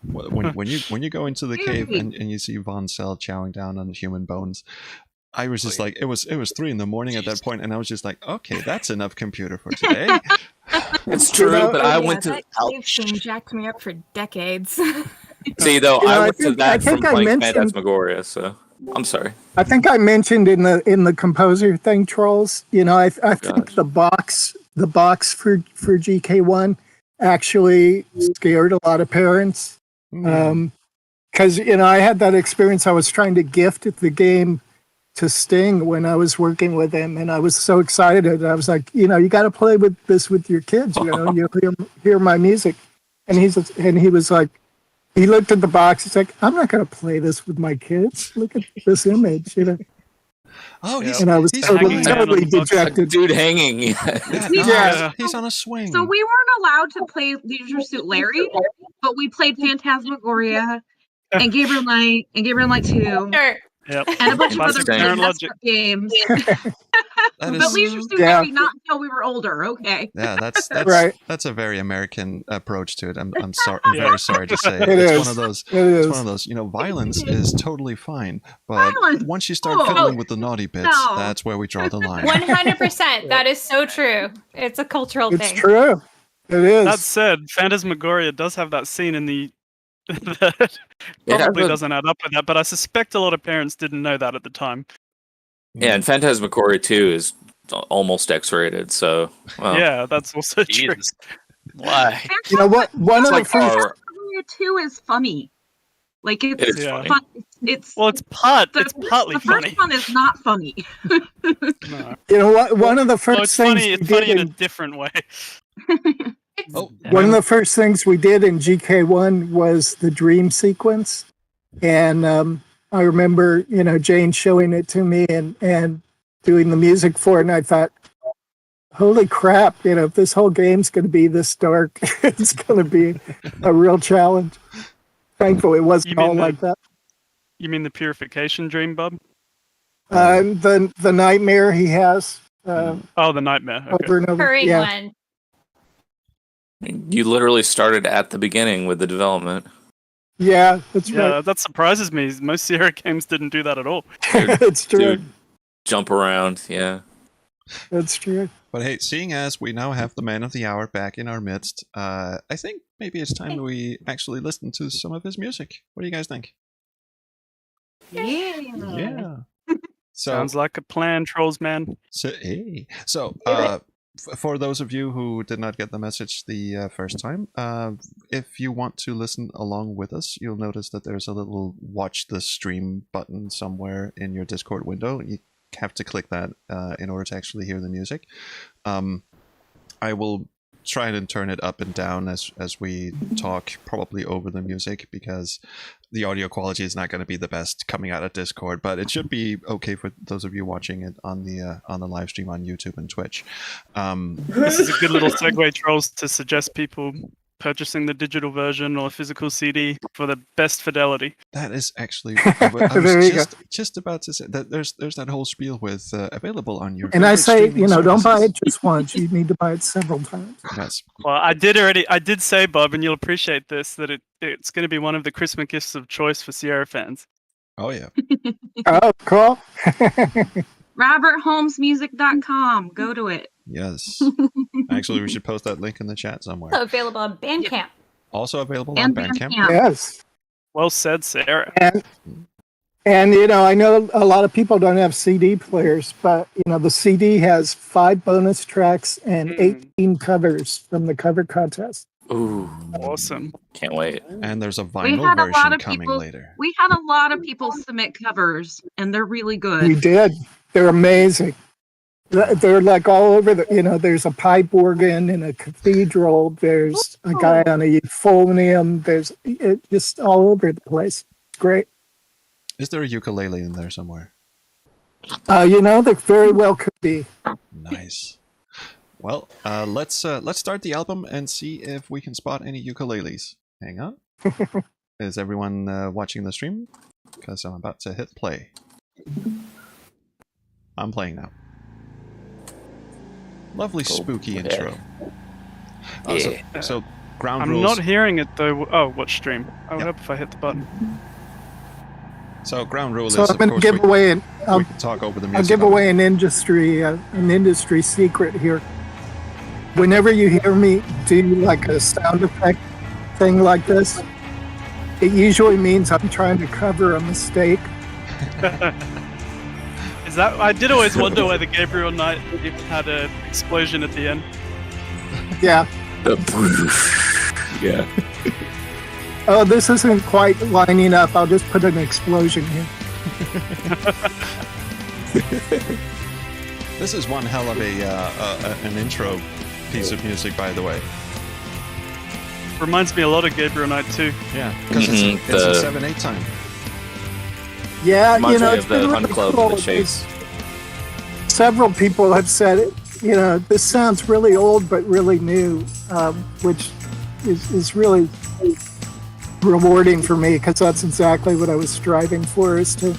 When you go into the cave and you see Von Cell chowing down on the human bones, I was just like, it was 3 a.m. at that point, and I was just like, okay, that's enough computer for today. It's true, but I went to. That cave game jacked me up for decades. See, though, You know, I I went to think- that I think from I playing mentioned- Phantasmagoria, so I'm sorry. I think I mentioned in the composer thing, Trolls. You know, I think the box for GK1 actually scared a lot of parents. Because you know, I had that experience. I was trying to gift the game to Sting when I was working with him, and I was so excited. I was like, you got to play with this with your kids. You'll hear my music. And he was like, he looked at the box. He's like, I'm not going to play this with my kids. Look at this image. Oh, and I was totally dejected. Dude hanging. He's on a swing. So we weren't allowed to play Leisure Suit Larry, but we played Phantasmagoria and Gabriel Knight and Gabriel Knight 2. Yep. And a bunch of other Parent messed logic. up games. That But Leisure Suit Larry not until we were older. Okay. Yeah, that's right. That's a very American approach to it. I'm sorry, very sorry to say. It It's is. one of those. It It's is. one of those. Violence is totally fine, but Violence? once you start Oh. fiddling with the naughty bits, No. that's where we draw the line. 100%. That is so true. It's a cultural It's thing. true. It is. That said, Phantasmagoria does have that scene in the that probably doesn't add up with that, but I suspect a lot of parents didn't know that at the time. Yeah, and Phantasmagoria 2 is almost X-rated, so well, Yeah, that's also true. Jesus. Why? You know what? One of the first. Phantasmagoria 2 is funny. Like it's It's funny. fun. It's it's partly the funny. first one is not funny. No. You know what? One of the first it's things funny. we It's did funny in a in- different way. One of the first things we did in GK1 was the dream sequence. And I remember, Jane showing it to me and doing the music for it. And I thought, holy crap, if this whole game's going to be this dark, it's going to be a real challenge. Thankfully, it wasn't all like that. You mean the Purification Dream, Bob? The nightmare he has. The nightmare. Okay. Over and over. Hurry Yeah. one. you literally started at the beginning with the development. Yeah, that's Yeah, right. that surprises me. Most Sierra games didn't do that at all. It's true. Dude, jump around, yeah. That's true. But hey, seeing as we now have the man of the hour back in our midst, I think maybe it's time we actually listen to some of his music. What do you guys think? Yeah. So, Sounds like a plan, Trolls man. For those of you who did not get the message the first time, if you want to listen along with us, you'll notice that there's a little watch the stream button somewhere in your Discord window. You have to click that in order to actually hear the music. I will try and turn it up and down as we talk, probably over the music, because the audio quality is not going to be the best coming out of Discord, but it should be okay for those of you watching it on the live stream on YouTube and Twitch. This is a good little segue, Trolls, to suggest people purchasing the digital version or physical CD for the best fidelity. That is actually, I was just about to say that there's that whole spiel with available on your. And I say, streaming don't buy services. it just once. You need to buy it several times. Yes. Well, I did say, Bob, and you'll appreciate this, that it's going to be one of the Christmas gifts of choice for Sierra fans. Oh yeah. Oh, cool. RobertHolmesmusic.com. Go to it. Yes. Actually, we should post that link in the chat somewhere. Available on Bandcamp. Also available And on Bandcamp. Yes. Well said, Sarah. And I know a lot of people don't have CD players, but the CD has 5 bonus tracks and 18 covers from the cover contest. Ooh, awesome! Can't wait. And there's a We vinyl had a lot version of coming people. later. We had a lot of people submit covers, and they're really good. We did. They're amazing. They're like all over there's a pipe organ in a cathedral. There's a guy on a euphonium. There's just all over the place. It's great. Is there a ukulele in there somewhere? There very well could be. Nice. Well, let's start the album and see if we can spot any ukuleles. Hang on. Is everyone watching the stream? Because I'm about to hit play. I'm playing now. Lovely spooky intro. So ground I'm rules. not hearing it though. Oh, watch stream. I would hope if I hit the button. So ground rule So is, I'm of going to course, give away we can talk over the music. I'll give away an industry secret here. Whenever you hear me do like a sound effect thing like this, it usually means I'm trying to cover a mistake. Is that? I did always wonder whether Gabriel Knight had an explosion at the end. Yeah. Yeah. Oh, this isn't quite lining up. I'll just put an explosion here. This is one hell of an intro piece of music, by the way. Reminds me a lot of Gabriel Knight too. Yeah, because it's in 7/8 time. Yeah, Reminds me it's of been the really Hunt Club, cool. the Chase. Several people have said it. This sounds really old but really new, which is really rewarding for me because that's exactly what I was striving for, is to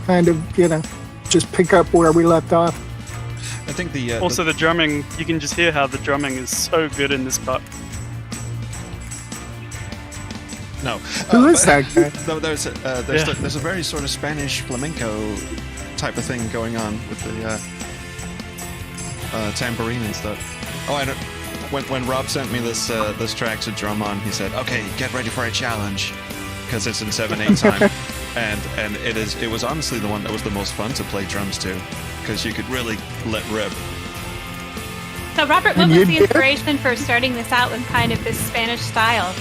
kind of just pick up where we left off. I think the drumming, you can just hear how the drumming is so good in this part. No. Who is that guy? There's a very sort of Spanish flamenco type of thing going on with the tambourine and stuff. Oh, I don't. When Rob sent me this track to drum on, he said, "Okay, get ready for a challenge," because it's in 7/8 time, and it was honestly the one that was the most fun to play drums to, because you could really let rip. So, Robert, what was the inspiration for starting this out with kind of this Spanish style?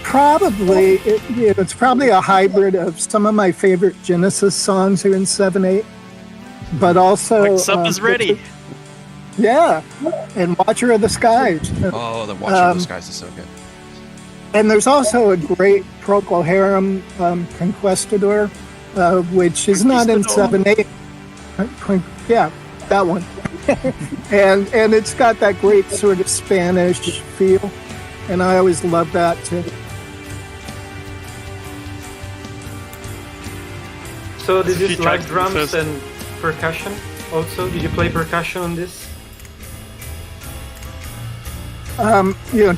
Probably it's probably a hybrid of some of my favorite Genesis songs are in 7/8, but also like Supper's Ready. Yeah, and Watcher of the Skies. Oh, the Watcher of the Skies is so good. And there's also a great Procol Harum Conquistador, which is not in 7/8. Yeah, that one. and it's got that great sort of Spanish feel, and I always love that too. So did you like drums and percussion also? Did you play percussion on this?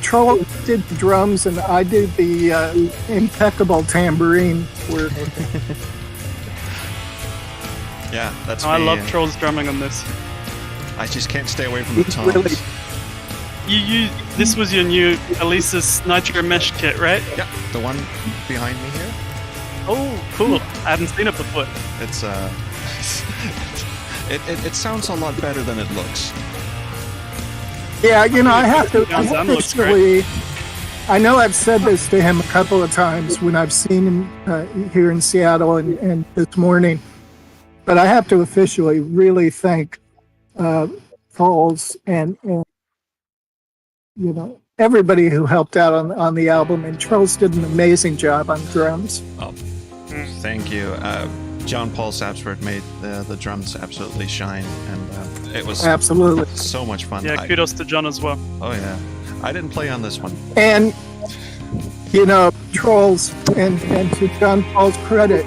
Troll did the drums and I did the impeccable tambourine work. Yeah, that's I love Troll's drumming on this. I just can't stay away from the toms. You this was your new Elisa's Nitro Mesh kit, right? Yeah, the one behind me here. Oh, cool! I hadn't seen it before. It's it sounds a lot better than it looks. Yeah, I have to officially. I know I've said this to him a couple of times when I've seen him here in Seattle and this morning, but I have to officially really thank Trolls and everybody who helped out on the album, and Trolls did an amazing job on drums. Oh, thank you. John Paul Sapsford made the drums absolutely shine, and it was absolutely so much fun. Yeah, kudos to John as well. Oh yeah, I didn't play on this one. And Trolls, and to John Paul's credit,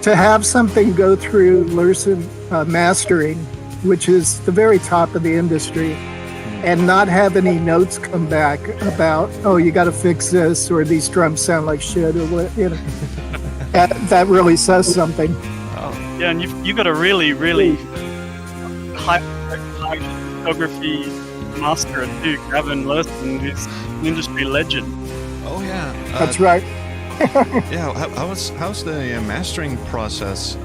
to have something go through Lursen mastering, which is the very top of the industry, and not have any notes come back about, oh, you got to fix this, or these drums sound like shit, or what, that really says something. Oh. Yeah, and you got a really, really high photography master too, Gavin Lursen, who's an industry legend. Oh yeah, that's right. Yeah, how's the mastering process?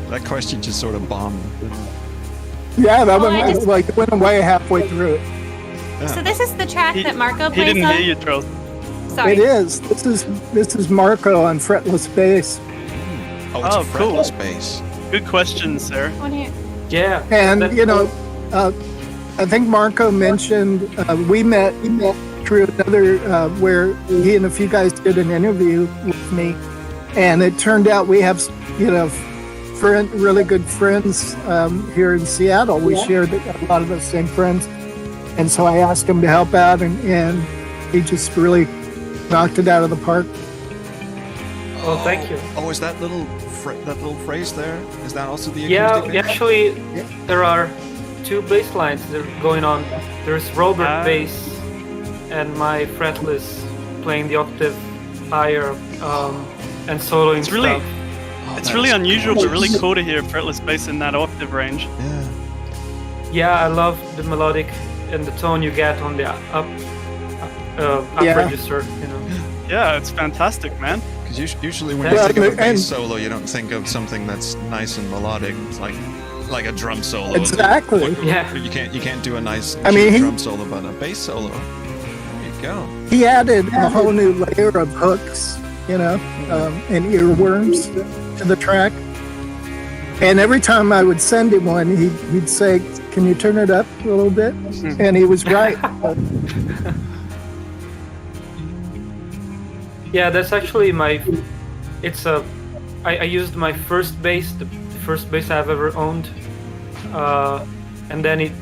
That question just sort of bombed. Yeah, that one went away halfway through it. Yeah. So this is the track that Marco plays on? He didn't hear you, Troll. Sorry. It is. This is Marco on fretless bass. Oh, it's fretless bass. Good question, sir. Yeah. And I think Marco mentioned we met through another where he and a few guys did an interview with me, and it turned out we have really good friends here in Seattle. We shared a lot of the same friends, and so I asked him to help out, and he just really knocked it out of the park. Oh, thank you. Oh, is that little phrase there? Is that also the acoustic bass? Actually, there are two bass lines that are going on. There's Robert bass and my fretless playing the octave higher and soloing stuff. It's really unusual, but really cool to hear fretless bass in that octave range. Yeah. Yeah, I love the melodic and the tone you get on the up register. Yeah, it's fantastic, man. Because usually when you think of a bass solo, you don't think of something that's nice and melodic. It's like like a drum solo. Exactly. Yeah. You can't do a nice I mean, drum solo, but a bass solo. There you go. He added a whole new layer of hooks, and earworms to the track. And every time I would send him one, he'd say, "Can you turn it up a little bit?" And he was right. Yeah, that's actually I used my first bass, the first bass I've ever owned, and then it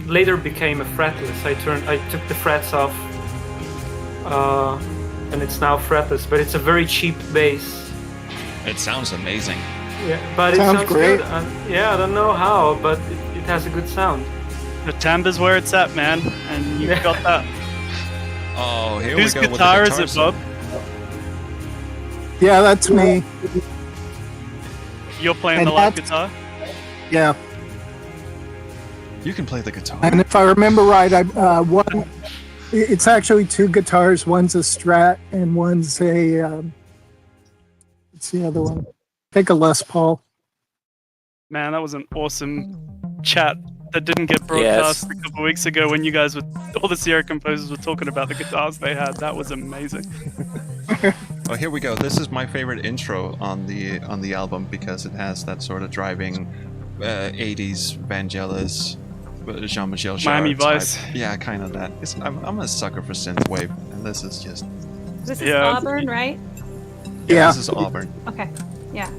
later became a fretless. I took the frets off, and it's now fretless. But it's a very cheap bass. It sounds amazing. Yeah, but it sounds great. Good. I don't know how, but it has a good sound. The timbre's where it's at, man, and you've got that. Oh, here Whose we go. guitar with the is it, Bob? Yeah, that's me. You're playing And the live that's- guitar? Yeah. You can play the guitar. And if I remember right, it's actually two guitars. One's a Strat and one's a, what's the other one? I think a Les Paul. Man, that was an awesome chat that didn't get broadcast a couple of weeks ago when you guys all the Sierra composers were talking about the guitars they had. That was amazing. Well, here we go. This is my favorite intro on the album because it has that sort of driving 80s Vangelis, Jean-Michel Jarre Miami type. Vice. Yeah, kind of that. I'm a sucker for synthwave, and this is just... This is Auburn, right? Yeah, this is Auburn. Okay. Yeah.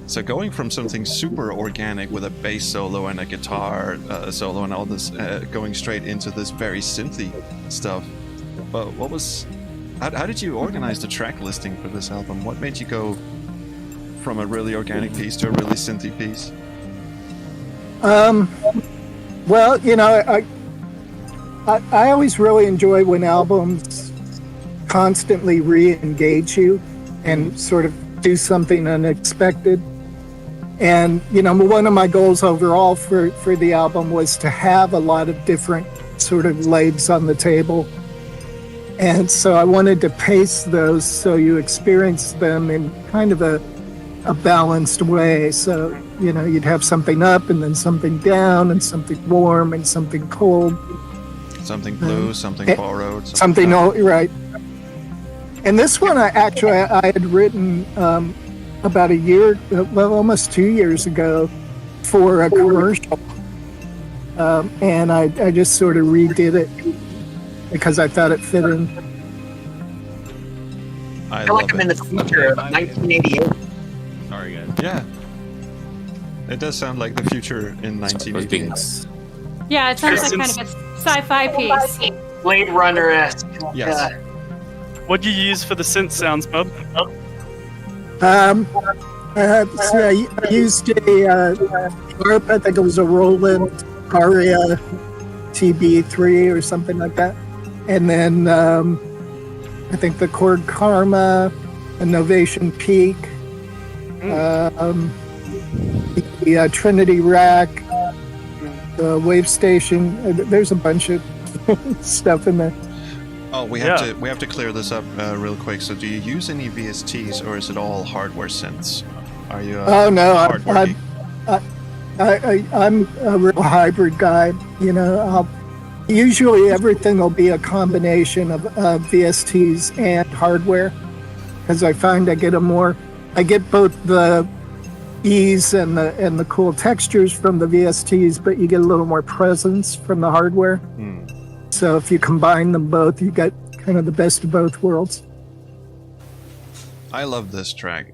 So going from something super organic with a bass solo and a guitar solo and all this, going straight into this very synthy stuff. But how did you organize the track listing for this album? What made you go from a really organic piece to a really synthy piece? Well, I always really enjoy when albums constantly re-engage you and sort of do something unexpected. And, one of my goals overall for the album was to have a lot of different sort of legs on the table. And so I wanted to pace those so you experience them in kind of a balanced way. So, you'd have something up and then something down and something warm and something cold. Something blue, something borrowed. Something old, right. And this one I had written about a year, almost 2 years ago for a commercial. And I just sort of redid it because I thought it fit in. I feel like I'm in the future of 1988. Sorry, guys. Yeah. It does sound like the future in 1988. Yeah, it sounds like kind of a sci-fi piece. Blade Runner-esque. Yes. What'd you use for the synth sounds, Bob? I used a harp, I think it was a Roland Aria TB3 or something like that. And then I think the Chord Karma, a Novation Peak, the Trinity Rack, the Wave Station. There's a bunch of stuff in there. Oh, we have to clear this up real quick. So, do you use any VSTs, or is it all hardware synths? Are you? I'm a real hybrid guy. Usually everything will be a combination of VSTs and hardware, because I find I get both the ease and the cool textures from the VSTs, but you get a little more presence from the hardware. So if you combine them both, you get kind of the best of both worlds. I love this track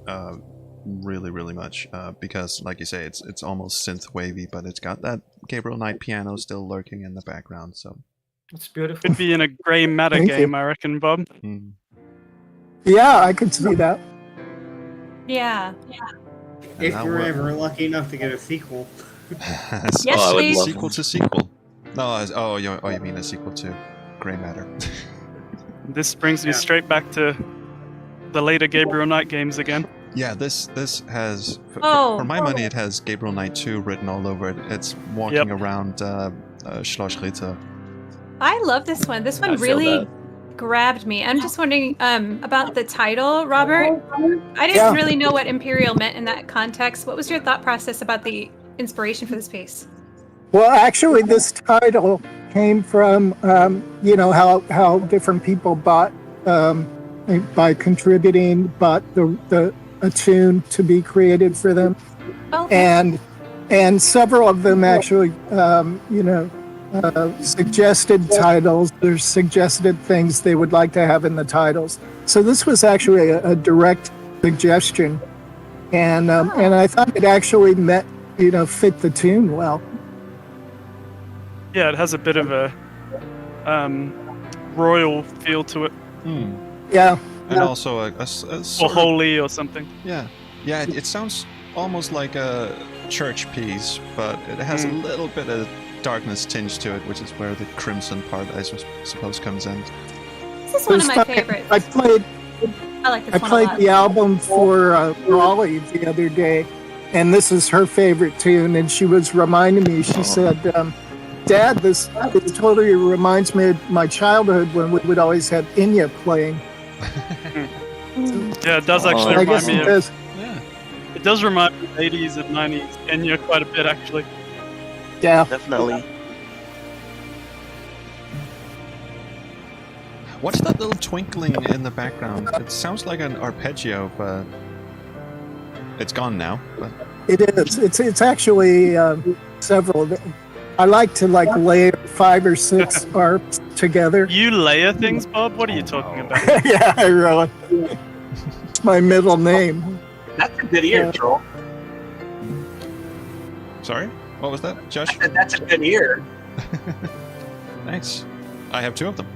really, really much because, like you say, it's almost synth wavy, but it's got that Gabriel Knight piano still lurking in the background. So it's beautiful. Could be in a gray matter game, I reckon, Bob. Yeah, I could see that. Yeah. If you're ever lucky enough to get a sequel. Yes, please. Sequel to sequel. No, you mean a sequel to Grey Matter. This brings me straight back to the later Gabriel Knight games again. Yeah, this has, for my money, it has Gabriel Knight 2 written all over it. It's walking around Schloss Ritter. I love this one. This one really grabbed me. I'm just wondering about the title, Robert. I didn't really know what Imperial meant in that context. What was your thought process about the inspiration for this piece? Well, actually, this title came from, how different people bought, by contributing, bought a tune to be created for them. Okay. And several of them actually, suggested titles or suggested things they would like to have in the titles. So this was actually a direct suggestion. And I thought it actually fit the tune well. Yeah, it has a bit of a royal feel to it. Yeah. And also a Or sort of, holy or something. yeah. It sounds almost like a church piece, but it has a little bit of darkness tinge to it, which is where the crimson part, I suppose, comes in. This is one of my favorites. I played I like this I one a played lot. the album for Raleigh the other day, and this is her favorite tune, and she was reminding me, she said, Dad, this totally reminds me of my childhood when we would always have Inya playing. Yeah, it does actually I remind guess me it of. does. It does remind me of 80s and 90s Enya quite a bit, actually. Yeah, definitely. What's that little twinkling in the background? It sounds like an arpeggio, but it's gone now. But it is. It's actually several. I like to layer 5 or 6 arps together. You layer things, Bob? What are you talking about? Yeah, I really. It's my middle name. That's a good ear, Troll. Sorry, what was that, Josh? That's a good ear. Nice. I have 2 of them.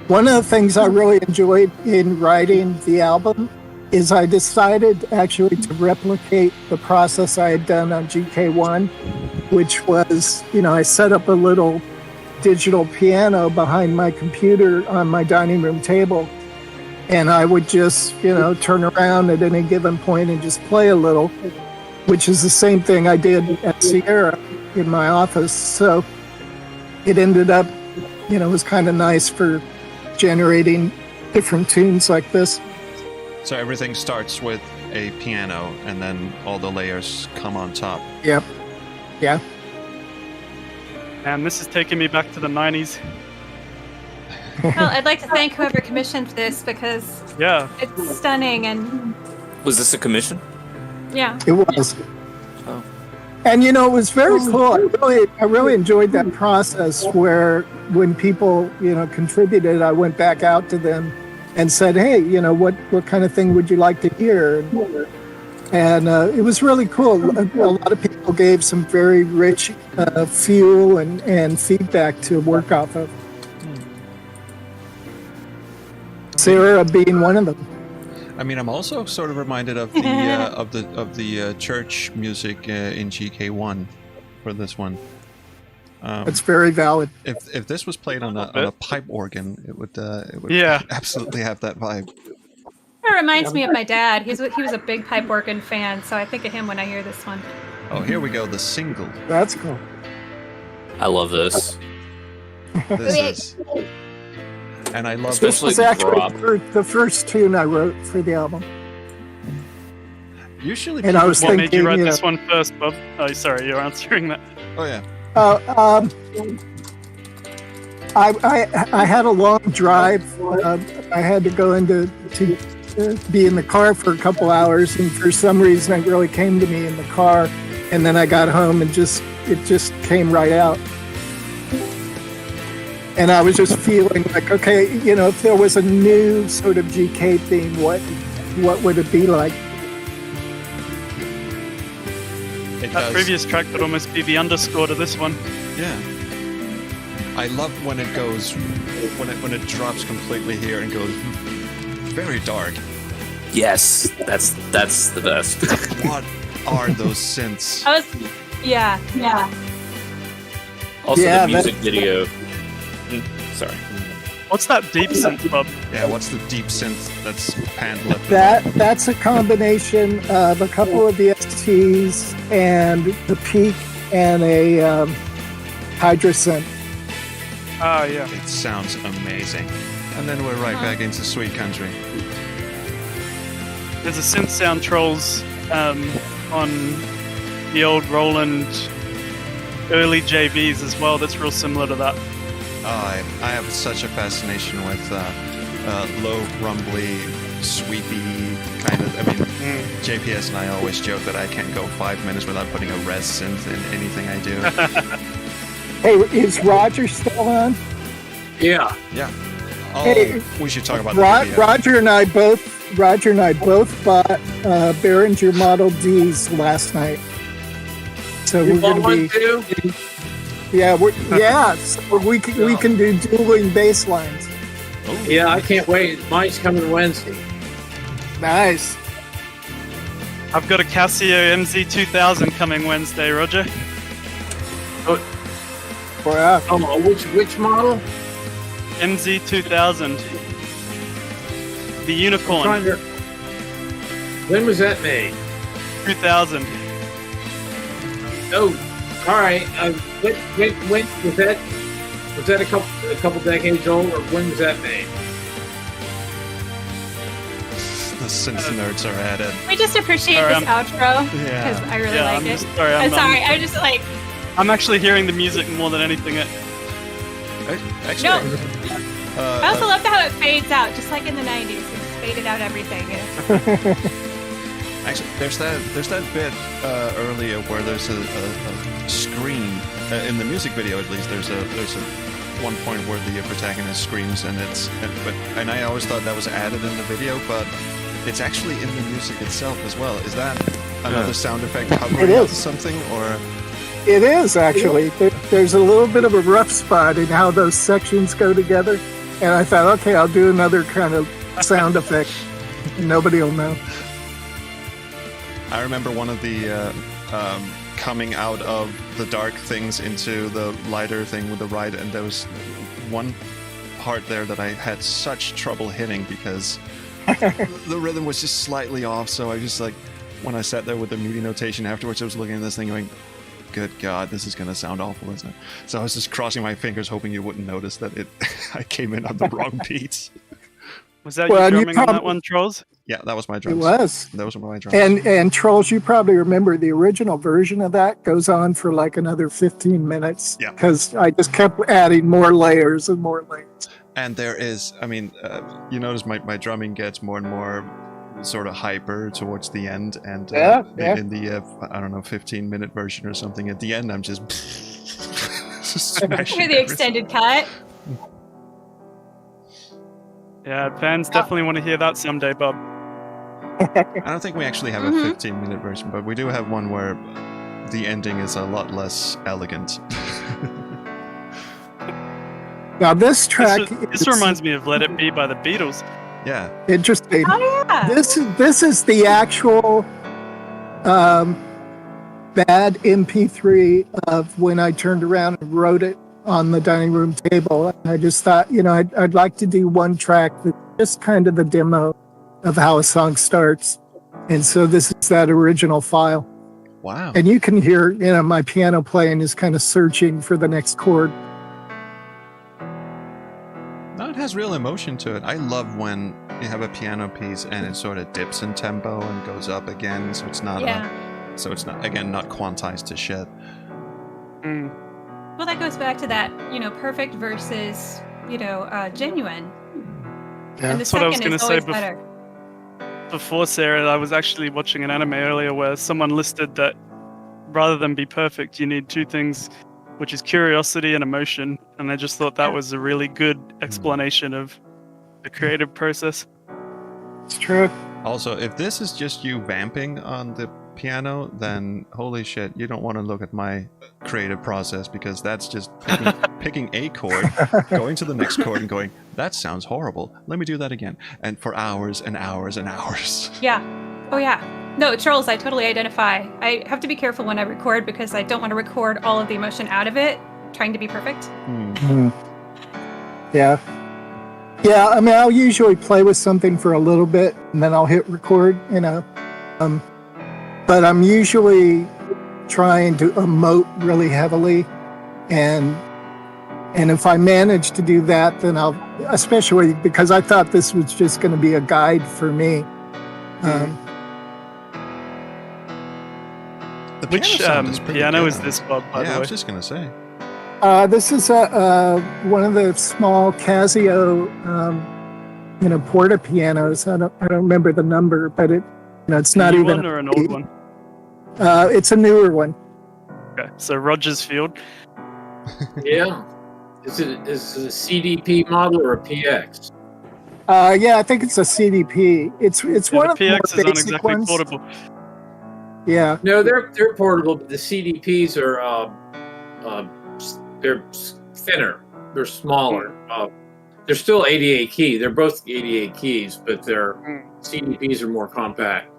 One of the things I really enjoyed in writing the album is I decided actually to replicate the process I had done on GK1, which was, I set up a little digital piano behind my computer on my dining room table, and I would just, turn around at any given point and just play a little, which is the same thing I did at Sierra in my office. So it ended up, it was kind of nice for generating different tunes like this. So everything starts with a piano, and then all the layers come on top. Yep. Yeah. And this is taking me back to the 90s. Well, I'd like to thank whoever commissioned this because it's stunning and Was this a commission? yeah. It was. Oh. And it was very cool. I really enjoyed that process where when people, contributed, I went back out to them and said, hey, what kind of thing would you like to hear? And it was really cool. A lot of people gave some very rich fuel and feedback to work off of. Sarah being one of them. I mean, I'm also sort of reminded of the church music in GK1 for this one. It's very valid. If this was played on a pipe organ, it would absolutely have that vibe. It reminds me of my dad. He was a big pipe organ fan, so I think of him when I hear this one. Oh, here we go, the single. That's cool. I love this. This is, and I love this was actually the first tune I wrote for the album. Usually, and I was what thinking, made you write this one first, Bob? Oh, sorry, you're answering that. Oh yeah. I had a long drive. I had to go to be in the car for a couple hours, and for some reason, it really came to me in the car. And then I got home, and it just came right out. And I was just feeling like, okay, if there was a new sort of GK theme, what would it be like? That previous track would almost be the underscore to this one. Yeah. I love when it goes, when it drops completely here and goes very dark. Yes, that's the best. What are those synths? Yeah. Also, the music video. Sorry. What's that deep synth, Bob? Yeah, what's the deep synth that's panned left? That's a combination of a couple of VSTs and the peak and a Hydrosynth. Ah, yeah. It sounds amazing. And then we're right back into Sweet Country. There's a synth sound Trolls on the old Roland early JVs as well. That's real similar to that. I have such a fascination with low, rumbly, sweepy kind of. I mean, JPS and I always joke that I can't go 5 minutes without putting a res synth in anything I do. Hey, is Roger still on? Yeah. Yeah. Oh, Hey, we should talk about Roger and I both bought Behringer Model Ds last night. So You we're bought going to one be. too? Yeah, so we can do dueling bass lines. Yeah, I can't wait. Mine's coming Wednesday. Nice. I've got a Casio MZ2000 coming Wednesday, Roger. Wow. Oh, which model? MZ2000. The unicorn. When was that made? 2000. Oh, all right. When was that? Was that a couple decades old, or when was that made? The synth nerds are at it. We just appreciate this outro because I really like I'm it. just sorry. I'm sorry. I just like. I'm actually hearing the music more than anything. Actually, No. I also love how it fades out, just like in the '90s. It just faded out everything. Actually, there's that bit earlier where there's a scream in the music video. At least there's a one point where the protagonist screams, and I always thought that was added in the video, but it's actually in the music itself as well. Is that another sound effect covering up something, or? It is actually. There's a little bit of a rough spot in how those sections go together, and I thought, okay, I'll do another kind of sound effect. Nobody will know. I remember one of the coming out of the dark things into the lighter thing with the ride, and there was one part there that I had such trouble hitting because the rhythm was just slightly off. So I just when I sat there with the MIDI notation afterwards, I was looking at this thing going, good God, this is going to sound awful, isn't it? So I was just crossing my fingers, hoping you wouldn't notice that I came in on the wrong beats. Was that you drumming on that one, Trolls? Yeah, that was my drums. It was. That was my drums. And Trolls, you probably remember the original version of that goes on for like another 15 minutes. Yeah. Because I just kept adding more layers and more layers. And there is, you notice my drumming gets more and more sort of hyper towards the end, and in the 15-minute version or something, at the end I'm just smashing Hear the extended cut. Yeah, fans definitely want to hear that someday, Bob. I don't think we actually have a 15-minute version, but we do have one where the ending is a lot less elegant. Now this track... This reminds me of Let It Be by the Beatles. Yeah. Interesting. Oh, yeah. This is the actual bad MP3 of when I turned around and wrote it on the dining room table. And I just thought, I'd like to do one track that's just kind of the demo of how a song starts. And so this is that original file. Wow. And you can hear, my piano playing is kind of searching for the next chord. No, it has real emotion to it. I love when you have a piano piece and it sort of dips in tempo and goes up again, so it's not not quantized to shit. Well, that goes back to that, perfect versus, genuine. Yeah. And the That's what I was second going is to say always better. before, Sarah. I was actually watching an anime earlier where someone listed that rather than be perfect, you need two things, which is curiosity and emotion. And I just thought that was a really good explanation of the creative process. It's true. Also, if this is just you vamping on the piano, then holy shit, you don't want to look at my creative process, because that's just picking a chord, going to the next chord and going, that sounds horrible. Let me do that again. And for hours and hours and hours. Yeah. Oh, yeah. No, Trolls, I totally identify. I have to be careful when I record because I don't want to record all of the emotion out of it, trying to be perfect. Yeah. Yeah, I'll usually play with something for a little bit and then I'll hit record, but I'm usually trying to emote really heavily, and if I manage to do that, then I'll, especially because I thought this was just going to be a guide for me. Which sound is pretty piano good. is this, Bob? By the Yeah, I way? was just gonna say. This is one of the small Casio, porta pianos. I don't remember the number, but it's not a new even one or an old one. It's a newer one. Okay, so Rogers Field. Yeah. Is it a CDP model or a PX? Yeah, I think it's a CDP. It's one the of the more PX is not basic exactly ones. portable. Yeah. No, they're portable, but the CDPs are they're thinner. They're smaller. They're still 88 key. They're both 88 keys, but their CDPs are more compact.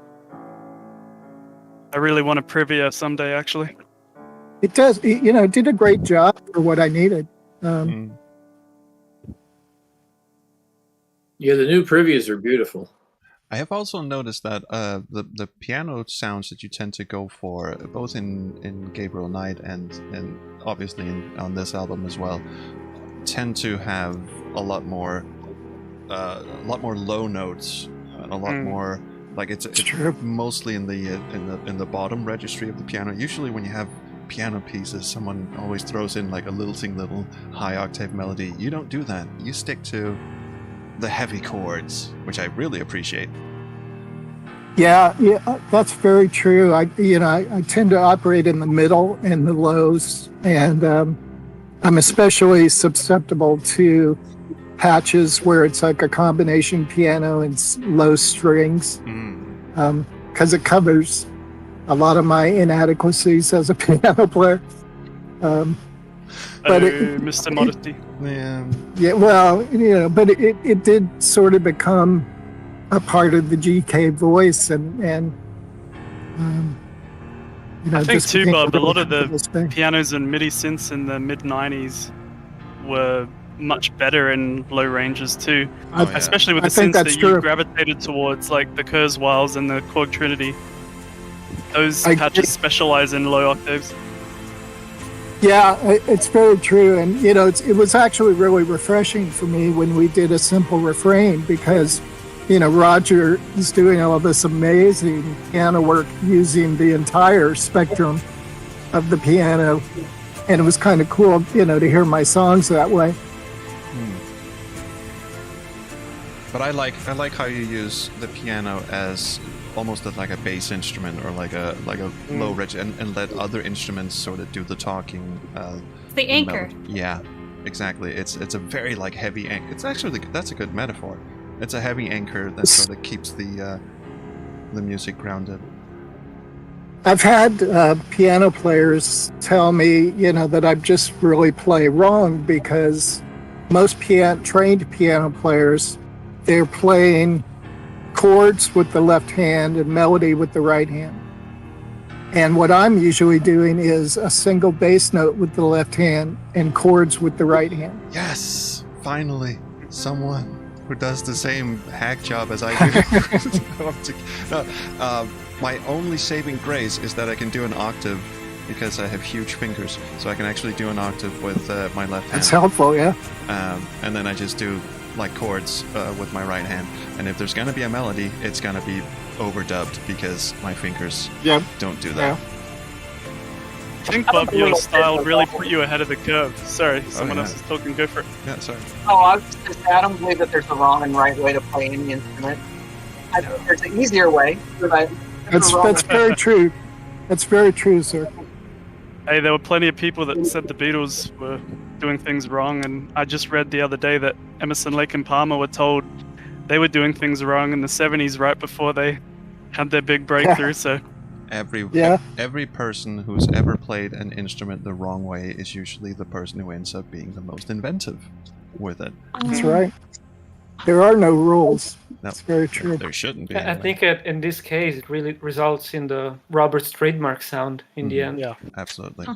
I really want a Privia someday, actually. It does. It did a great job for what I needed. Yeah, the new Privias are beautiful. I have also noticed that the piano sounds that you tend to go for, both in Gabriel Knight and obviously on this album as well, tend to have a lot more low notes, a lot more like it's mostly in the bottom registry of the piano. Usually when you have piano pieces, someone always throws in like a little high octave melody. You don't do that. You stick to the heavy chords, which I really appreciate. Yeah, that's very true. I tend to operate in the middle and the lows, and I'm especially susceptible to patches where it's like a combination piano and low strings, because it covers a lot of my inadequacies as a piano player. But Mr. Modesty. Yeah, well, but it did sort of become a part of the GK voice, and I think just too, became Bob, a lot of comfortable the thing. pianos and MIDI synths in the mid-90s were much better in low ranges too. Especially with I the think synths that's that you true. gravitated towards, like the Kurzweils and the Korg Trinity. Those I patches agree. specialize in low octaves. Yeah, it's very true, and it was actually really refreshing for me when we did a simple refrain, because Roger is doing all this amazing piano work using the entire spectrum of the piano, and it was kind of cool, to hear my songs that way. But I like how you use the piano as almost like a bass instrument or like a low reg, and let other instruments sort of do the talking. The anchor. Yeah, exactly. It's a very like heavy anchor. It's actually that's a good metaphor. It's a heavy anchor that sort of keeps the music grounded. I've had piano players tell me, that I just really play wrong, because most trained piano players, they're playing chords with the left hand and melody with the right hand. And what I'm usually doing is a single bass note with the left hand and chords with the right hand. Yes, finally, someone who does the same hack job as I do. My only saving grace is that I can do an octave because I have huge fingers, so I can actually do an octave with my left hand. That's helpful, yeah. And then I just do like chords with my right hand. And if there's gonna be a melody, it's gonna be overdubbed because my fingers don't do that. I think, Bob, your style really put you ahead of the curve. Sorry, someone else is talking. Go for it. Yeah, sorry. Oh, I was just I don't believe that there's a wrong and right way to play any instrument. I think there's an easier way. But That's very true. That's very true, sir. Hey, there were plenty of people that said the Beatles were doing things wrong, and I just read the other day that Emerson, Lake and Palmer were told they were doing things wrong in the 70s right before they had their big breakthrough, so... Every person who's ever played an instrument the wrong way is usually the person who ends up being the most inventive with it. That's right. There are no rules. That's very true. There shouldn't be. I think in this case, it really results in the Robert's trademark sound in the end. Yeah, absolutely.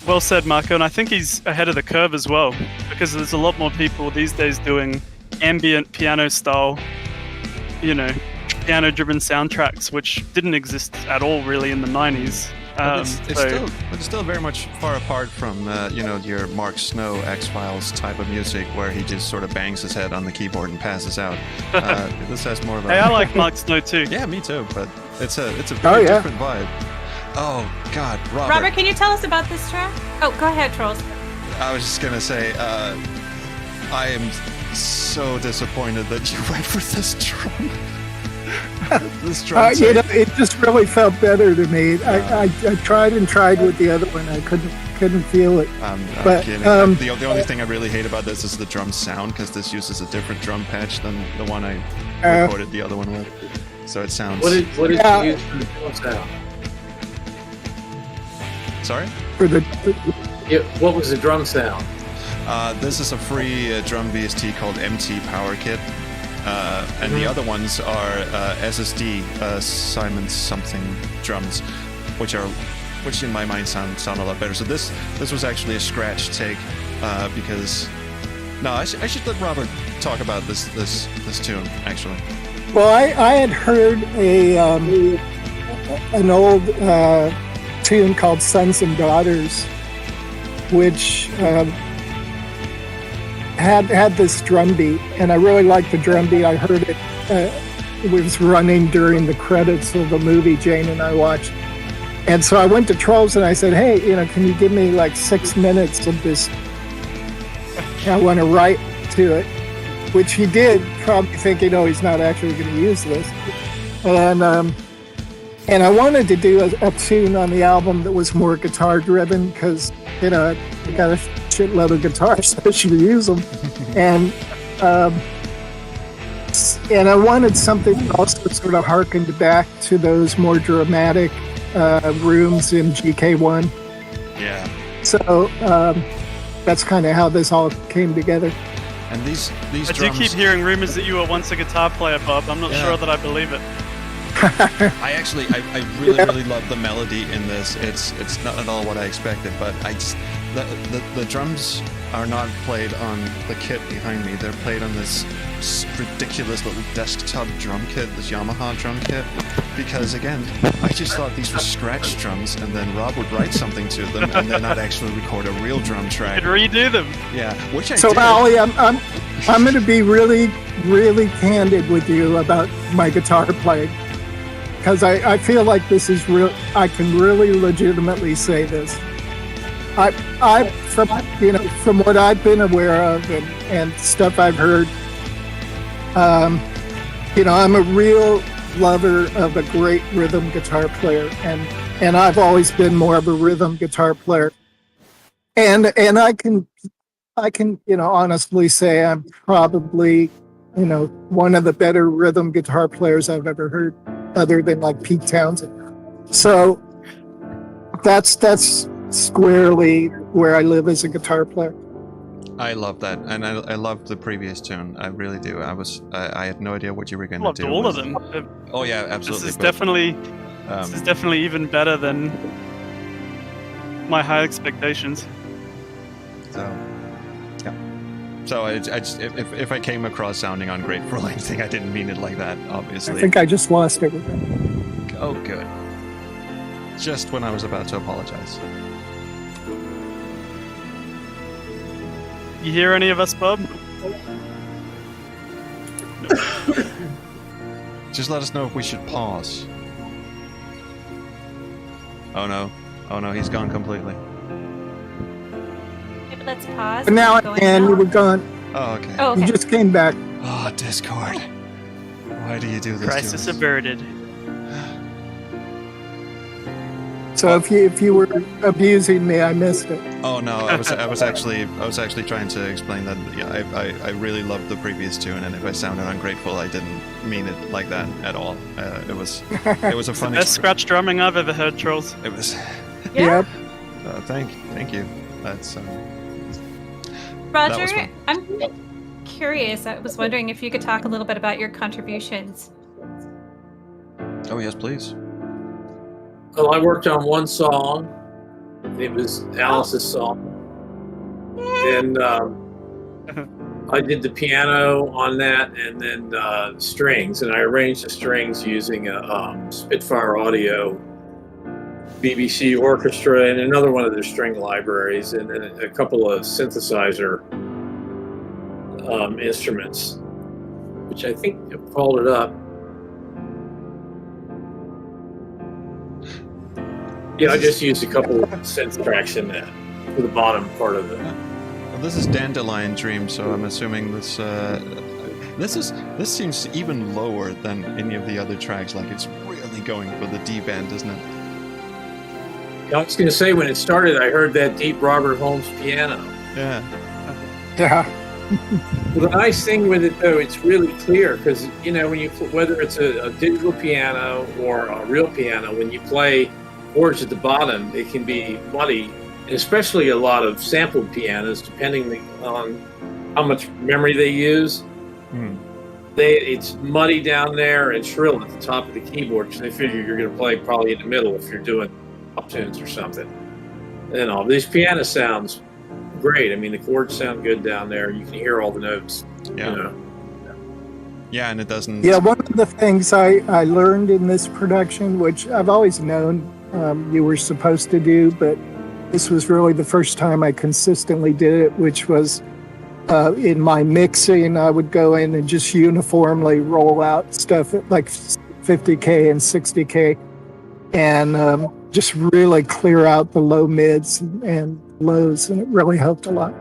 Well said, Marco, and I think he's ahead of the curve as well, because there's a lot more people these days doing ambient piano style, piano-driven soundtracks, which didn't exist at all really in the 90s. It's still very much far apart from your Mark Snow X-Files type of music where he just sort of bangs his head on the keyboard and passes out. This has more of a... Hey, I like Mark Snow too. Yeah, me too, but it's a very different vibe. Oh God, Robert, can you tell us about this track? Oh, go ahead, Trolls. I was just gonna say, I am so disappointed that you went with this drum. This drum You know, it just really felt better to me. I tried and tried with the other one. I couldn't feel it. I'm but kidding. The only thing I really hate about this is the drum sound, because this uses a different drum patch than the one I recorded the other one with. So it sounds. What did you use for the drum sound? Sorry? What was the drum sound? This is a free drum VST called MT Power Kit. And the other ones are SSD Simon something drums, which in my mind sound a lot better. So this was actually a scratch take because I should let Robert talk about this tune actually. Well, I had heard an old tune called "Sons and Daughters," which had this drum beat, and I really liked the drum beat. I heard it. It was running during the credits of the movie Jane and I watched. And so I went to Trolls and I said, hey, can you give me like 6 minutes of this? I want to write to it, which he did, probably thinking, he's not actually going to use this. And I wanted to do a tune on the album that was more guitar driven because, I got a shitload of guitars, so I should use them. And I wanted something that also sort of harkened back to those more dramatic rooms in GK1. Yeah. So that's kind of how this all came together. And these I do keep hearing rumors that you were once a guitar player, Bob. I'm not sure that I believe it. I really love the melody in this. It's not at all what I expected, but the drums are not played on the kit behind me. They're played on this ridiculous little desktop drum kit, this Yamaha drum kit. Because again, I just thought these were scratch drums, and then Rob would write something to them, and then I'd actually record a real drum track. Could redo them. Yeah, which I so did. Ali, I'm going to be really, really candid with you about my guitar playing. Because I feel like this is real. I can really legitimately say this. From what I've been aware of and stuff I've heard, I'm a real lover of a great rhythm guitar player, and I've always been more of a rhythm guitar player. And I can honestly say I'm probably one of the better rhythm guitar players I've ever heard, other than like Pete Townsend. So that's squarely where I live as a guitar player. I love that, and I love the previous tune. I really do. I had no idea what you were going to do. Loved all of them. Oh yeah, absolutely. This is definitely even better than my high expectations. So yeah. So I just, if I came across sounding ungrateful or anything, I didn't mean it like that. Obviously. I think I just lost everything. Oh good. Just when I was about to apologize. You hear any of us, Bob? Just let us know if we should pause. Oh no, he's gone completely. Okay, but let's pause. But now you were gone. Oh, okay. Oh, okay. You just came back. Oh, Discord. Why do you do this? Crisis averted. So if you were abusing me, I missed it. Oh no, I was actually trying to explain that. Yeah, I really loved the previous tune, and if I sounded ungrateful, I didn't mean it like that at all. It was a fun. Best scratch drumming I've ever heard, Trolls. It was. Yep. Thank you. That's. Roger, I'm curious. I was wondering if you could talk a little bit about your contributions. Oh yes, please. Well, I worked on one song. It was Alice's song. And I did the piano on that, and then strings. And I arranged the strings using a Spitfire Audio BBC orchestra and another one of their string libraries, and then a couple of synthesizer instruments, which I think I've called it up. Yeah, I just used a couple of synth tracks in there for the bottom part of it. Well, this is Dandelion Dream, so I'm assuming this seems even lower than any of the other tracks. Like it's really going for the deep end, isn't it? I was going to say, when it started, I heard that deep Robert Holmes piano. Yeah. Yeah. Well, the nice thing with it, though, it's really clear because, you know, when you whether it's a digital piano or a real piano, when you play chords at the bottom, it can be muddy, and especially a lot of sampled pianos, depending on how much memory they use. It's muddy down there and shrill at the top of the keyboard because they figure you're going to play probably in the middle if you're doing up tunes or something. And all these piano sounds great. I mean, the chords sound good down there. You can hear all the notes. Yeah. You know? Yeah, and it doesn't. Yeah, one of the things I learned in this production, which I've always known you were supposed to do, but this was really the first time I consistently did it, which was in my mixing, I would go in and just uniformly roll out stuff at like 50K and 60K and just really clear out the low mids and lows, and it really helped a lot.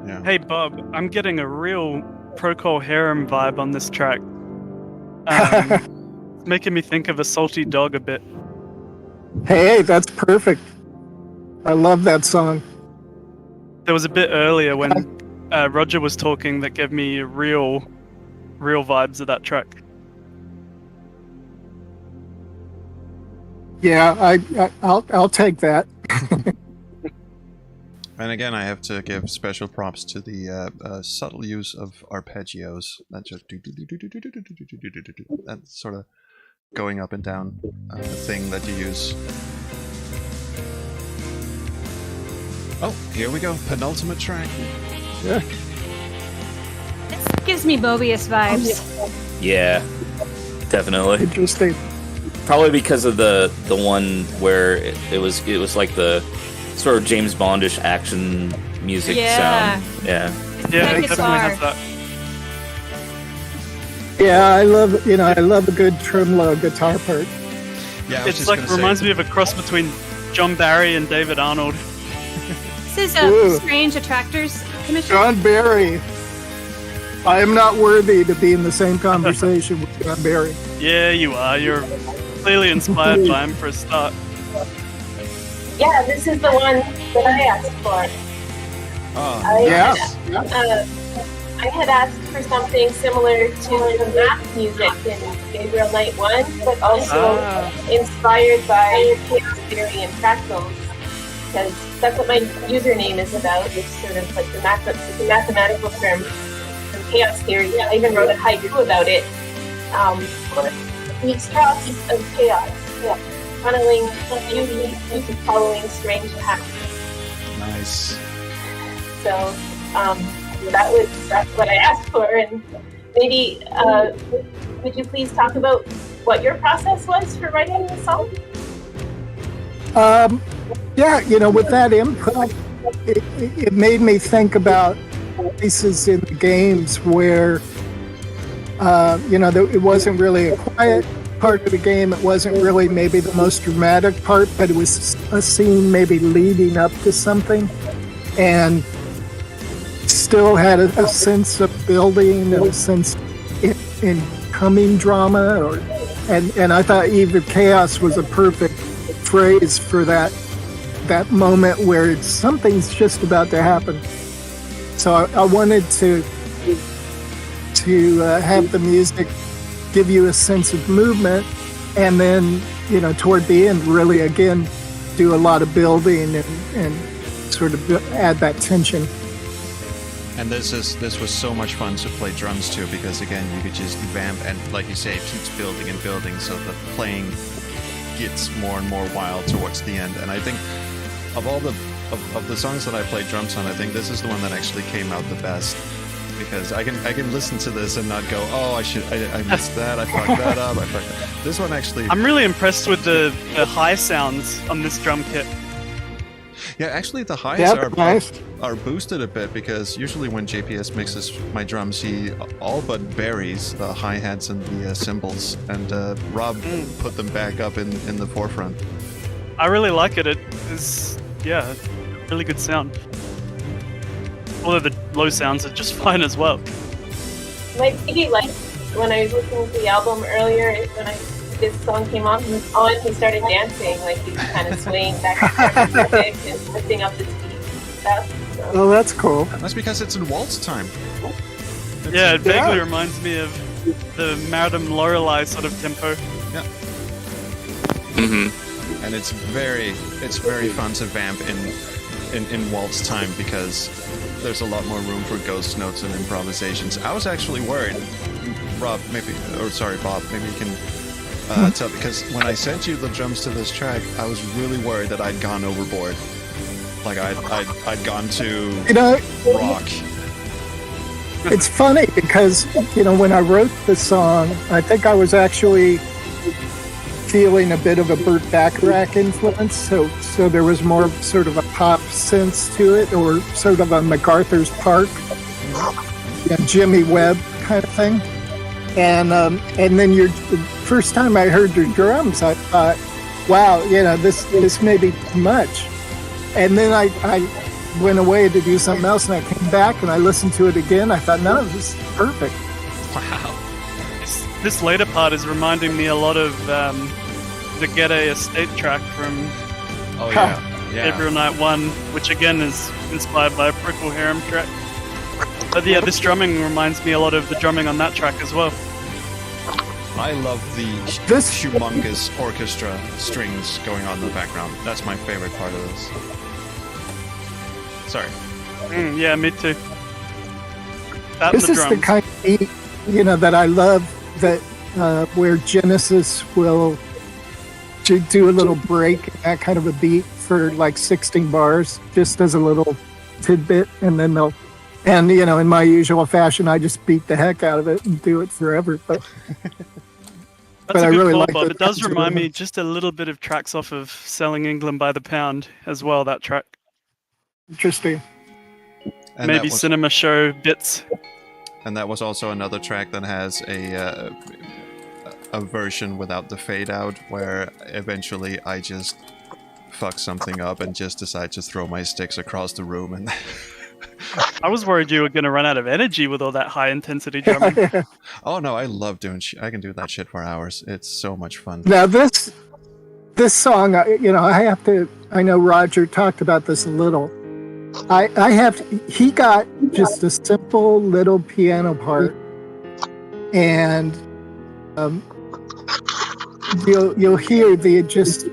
Yeah. Hey Bob, I'm getting a real Procol Harum vibe on this track. It's making me think of a Salty Dog a bit. Hey, that's perfect. I love that song. There was a bit earlier when Roger was talking that gave me real vibes of that track. Yeah, I'll take that. And again, I have to give special props to the subtle use of arpeggios. That just that sort of going up and down thing that you use. Oh, here we go. Penultimate track. Yeah. This gives me Mobius vibes. Yeah, definitely. Interesting. Probably because of the one where it was like the sort of James Bondish action music sound. Yeah. Yeah, it definitely has that. Yeah, I love a good tremolo guitar part. Yeah, it's like reminds me of a cross between John Barry and David Arnold. This is Strange Attractors Commission. John Barry. I am not worthy to be in the same conversation with John Barry. Yeah, you are. You're clearly inspired by him for a start. Yeah, this is the one that I asked for. I had asked for something similar to the math music in Gabriel Knight 1, but also inspired by Chaos Theory and Fractals, because that's what my username is about. It's sort of like the mathematical term from Chaos Theory. I even wrote a haiku about it. The extras of chaos, funneling beauty into following strange paths. Nice. So that's what I asked for, and maybe would you please talk about what your process was for writing the song? Yeah, with that input, it made me think about places in the games where, it wasn't really a quiet part of the game. It wasn't really maybe the most dramatic part, but it was a scene maybe leading up to something, and still had a sense of building and a sense in coming drama. And I thought Eve of Chaos was a perfect phrase for that moment where something's just about to happen. So I wanted to have the music give you a sense of movement, and then toward the end really again do a lot of building and sort of add that tension. And this was so much fun to play drums too, because again you could just vamp, and like you say, it keeps building and building, so the playing gets more and more wild towards the end. And I think of all the songs that I played drums on, I think this is the one that actually came out the best, because I can listen to this and not go, oh, I missed that, I fucked that up, I fucked that. This one actually, I'm really impressed with the high sounds on this drum kit. Yeah, actually the highs are boosted a bit, because usually when JPS mixes my drums, he all but buries the hi-hats and the cymbals, and Rob put them back up in the forefront. I really like it. It is, yeah, really good sound. Although the low sounds are just fine as well. My piggy liked when I was listening to the album earlier, this song came on, he started dancing, like he was kind of swaying back and forth and lifting up his feet and stuff. So. Oh, that's cool. That's because it's in waltz time. Yeah, it vaguely reminds me of the Madame Lorelei sort of tempo. Yeah. Mm-hmm. And it's very fun to vamp in waltz time because there's a lot more room for ghost notes and improvisations. I was actually worried, Bob, maybe you can tell, because when I sent you the drums to this track, I was really worried that I'd gone overboard. Like I'd gone to rock. It's funny because, when I wrote the song, I think I was actually feeling a bit of a Burt Bacharach influence, so there was more sort of a pop sense to it, or sort of a MacArthur's Park, Jimmy Webb kind of thing. And then the first time I heard your drums, I thought, wow, this may be too much. And then I went away to do something else, and I came back and I listened to it again. I thought, no, this is perfect. Wow. This later part is reminding me a lot of the Get A Estate track from Gabriel Knight 1, which again is inspired by a Prickle Harem track. But yeah, this drumming reminds me a lot of the drumming on that track as well. I love this humongous orchestra strings going on in the background. That's my favorite part of this. Sorry. Yeah, me too. This is the kind of beat, that I love, that where Genesis will do a little break, that kind of a beat for like 16 bars, just as a little tidbit, and then they'll, and in my usual fashion, I just beat the heck out of it and do it forever. But that's a good really call, like Bob. It does remind me just a little bit of tracks off of Selling England by the Pound as well, that track. Interesting. And maybe cinema show bits. And that was also another track that has a version without the fade out, where eventually I just fuck something up and just decide to throw my sticks across the room. And I was worried you were going to run out of energy with all that high intensity drumming. Oh no, I love doing shit. I can do that shit for hours. It's so much fun. Now this song, I know Roger talked about this a little. He got just a simple little piano part, and you'll hear the just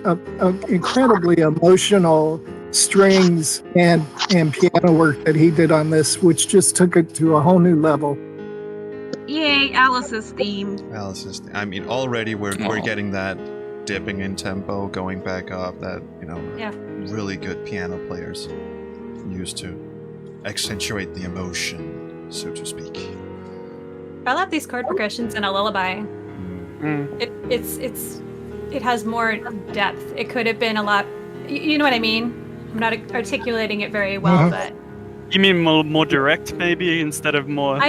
incredibly emotional strings and piano work that he did on this, which just took it to a whole new level. Yay, Alice's theme. I mean, already we're getting that dipping in tempo, going back up, that really good piano players used to accentuate the emotion, so to speak. I love these chord progressions in a lullaby. It has more depth. It could have been a lot. You know what I mean? I'm not articulating it very well, but you mean more direct, maybe, instead of more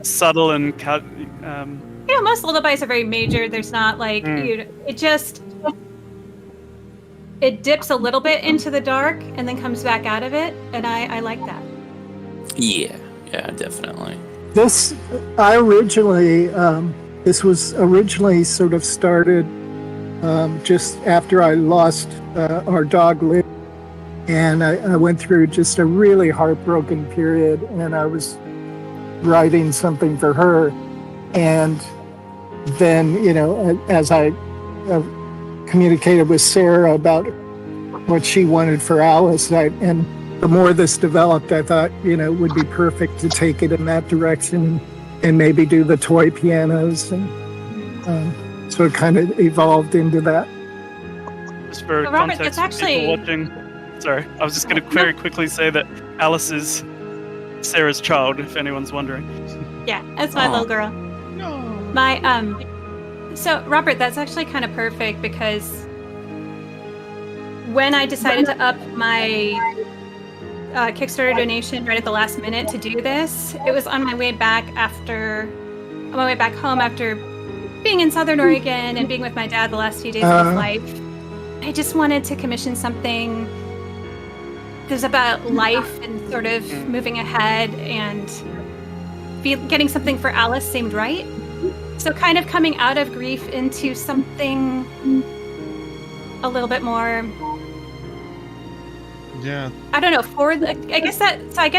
subtle and most lullabies are very major. There's not like it dips a little bit into the dark and then comes back out of it, and I like that. Yeah, definitely. This was originally sort of started just after I lost our dog Liv, and I went through just a really heartbroken period, and I was writing something for her, and then as I communicated with Sarah about what she wanted for Alice, and the more this developed, I thought it would be perfect to take it in that direction and maybe do the toy pianos, and so it kind of evolved into that. Just for Robert, context, that's for people watching. Sorry, I was just going to very quickly say that Alice is Sarah's child, if anyone's wondering. Yeah, that's my little girl. No. So Robert, that's actually kind of perfect, because when I decided to up my Kickstarter donation right at the last minute to do this, it was on my way back home after being in Southern Oregon and being with my dad the last few days of his life. I just wanted to commission something that's about life and sort of moving ahead, and getting something for Alice seemed right. So kind of coming out of grief into something a little bit more, yeah, I don't know, I guess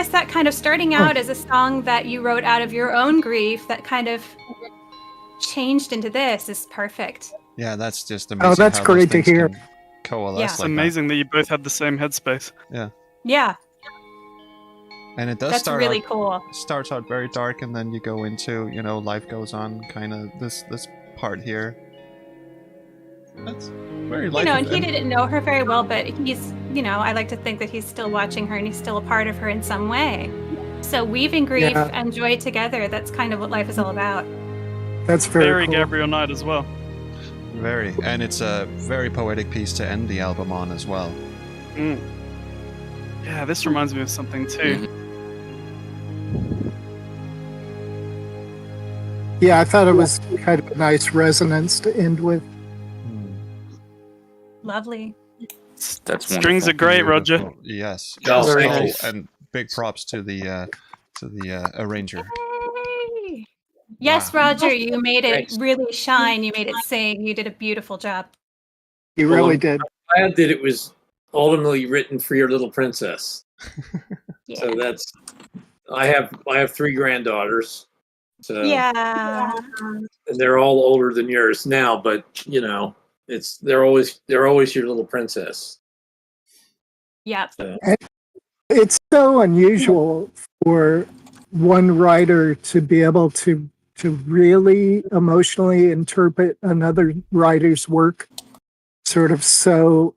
that kind of starting out as a song that you wrote out of your own grief that kind of changed into this is perfect. Yeah, that's just amazing. Oh, that's how great those to hear. things can coalesce Yeah. It's like amazing that you both had the same headspace. that. Yeah, And it does that's start really out, cool. starts out very dark, and then you go into, life goes on, kind of this part here. That's very life. And he didn't know her very well, but he's, I like to think that he's still watching her and he's still a part of her in some way. So weaving grief Yeah. and joy together, that's kind of what life is all about. That's very cool. Gabriel Knight as well. Very, and it's a very poetic piece to end the album on as well. Yeah, this reminds me of something too. Yeah, I thought it was kind of a nice resonance to end with. Lovely. That's Strings are great, Roger. Yes. Oh, very nice. And big props to the arranger. Yay! Yes, Roger, you made it really shine. You made it sing. You did a beautiful job. You really did. I'm glad that it was ultimately written for your little princess. Yeah. So that's. I have 3 granddaughters. So Yeah. and they're all older than yours now, but they're always your little princess. Yep. So. It's so unusual for one writer to be able to really emotionally interpret another writer's work sort of so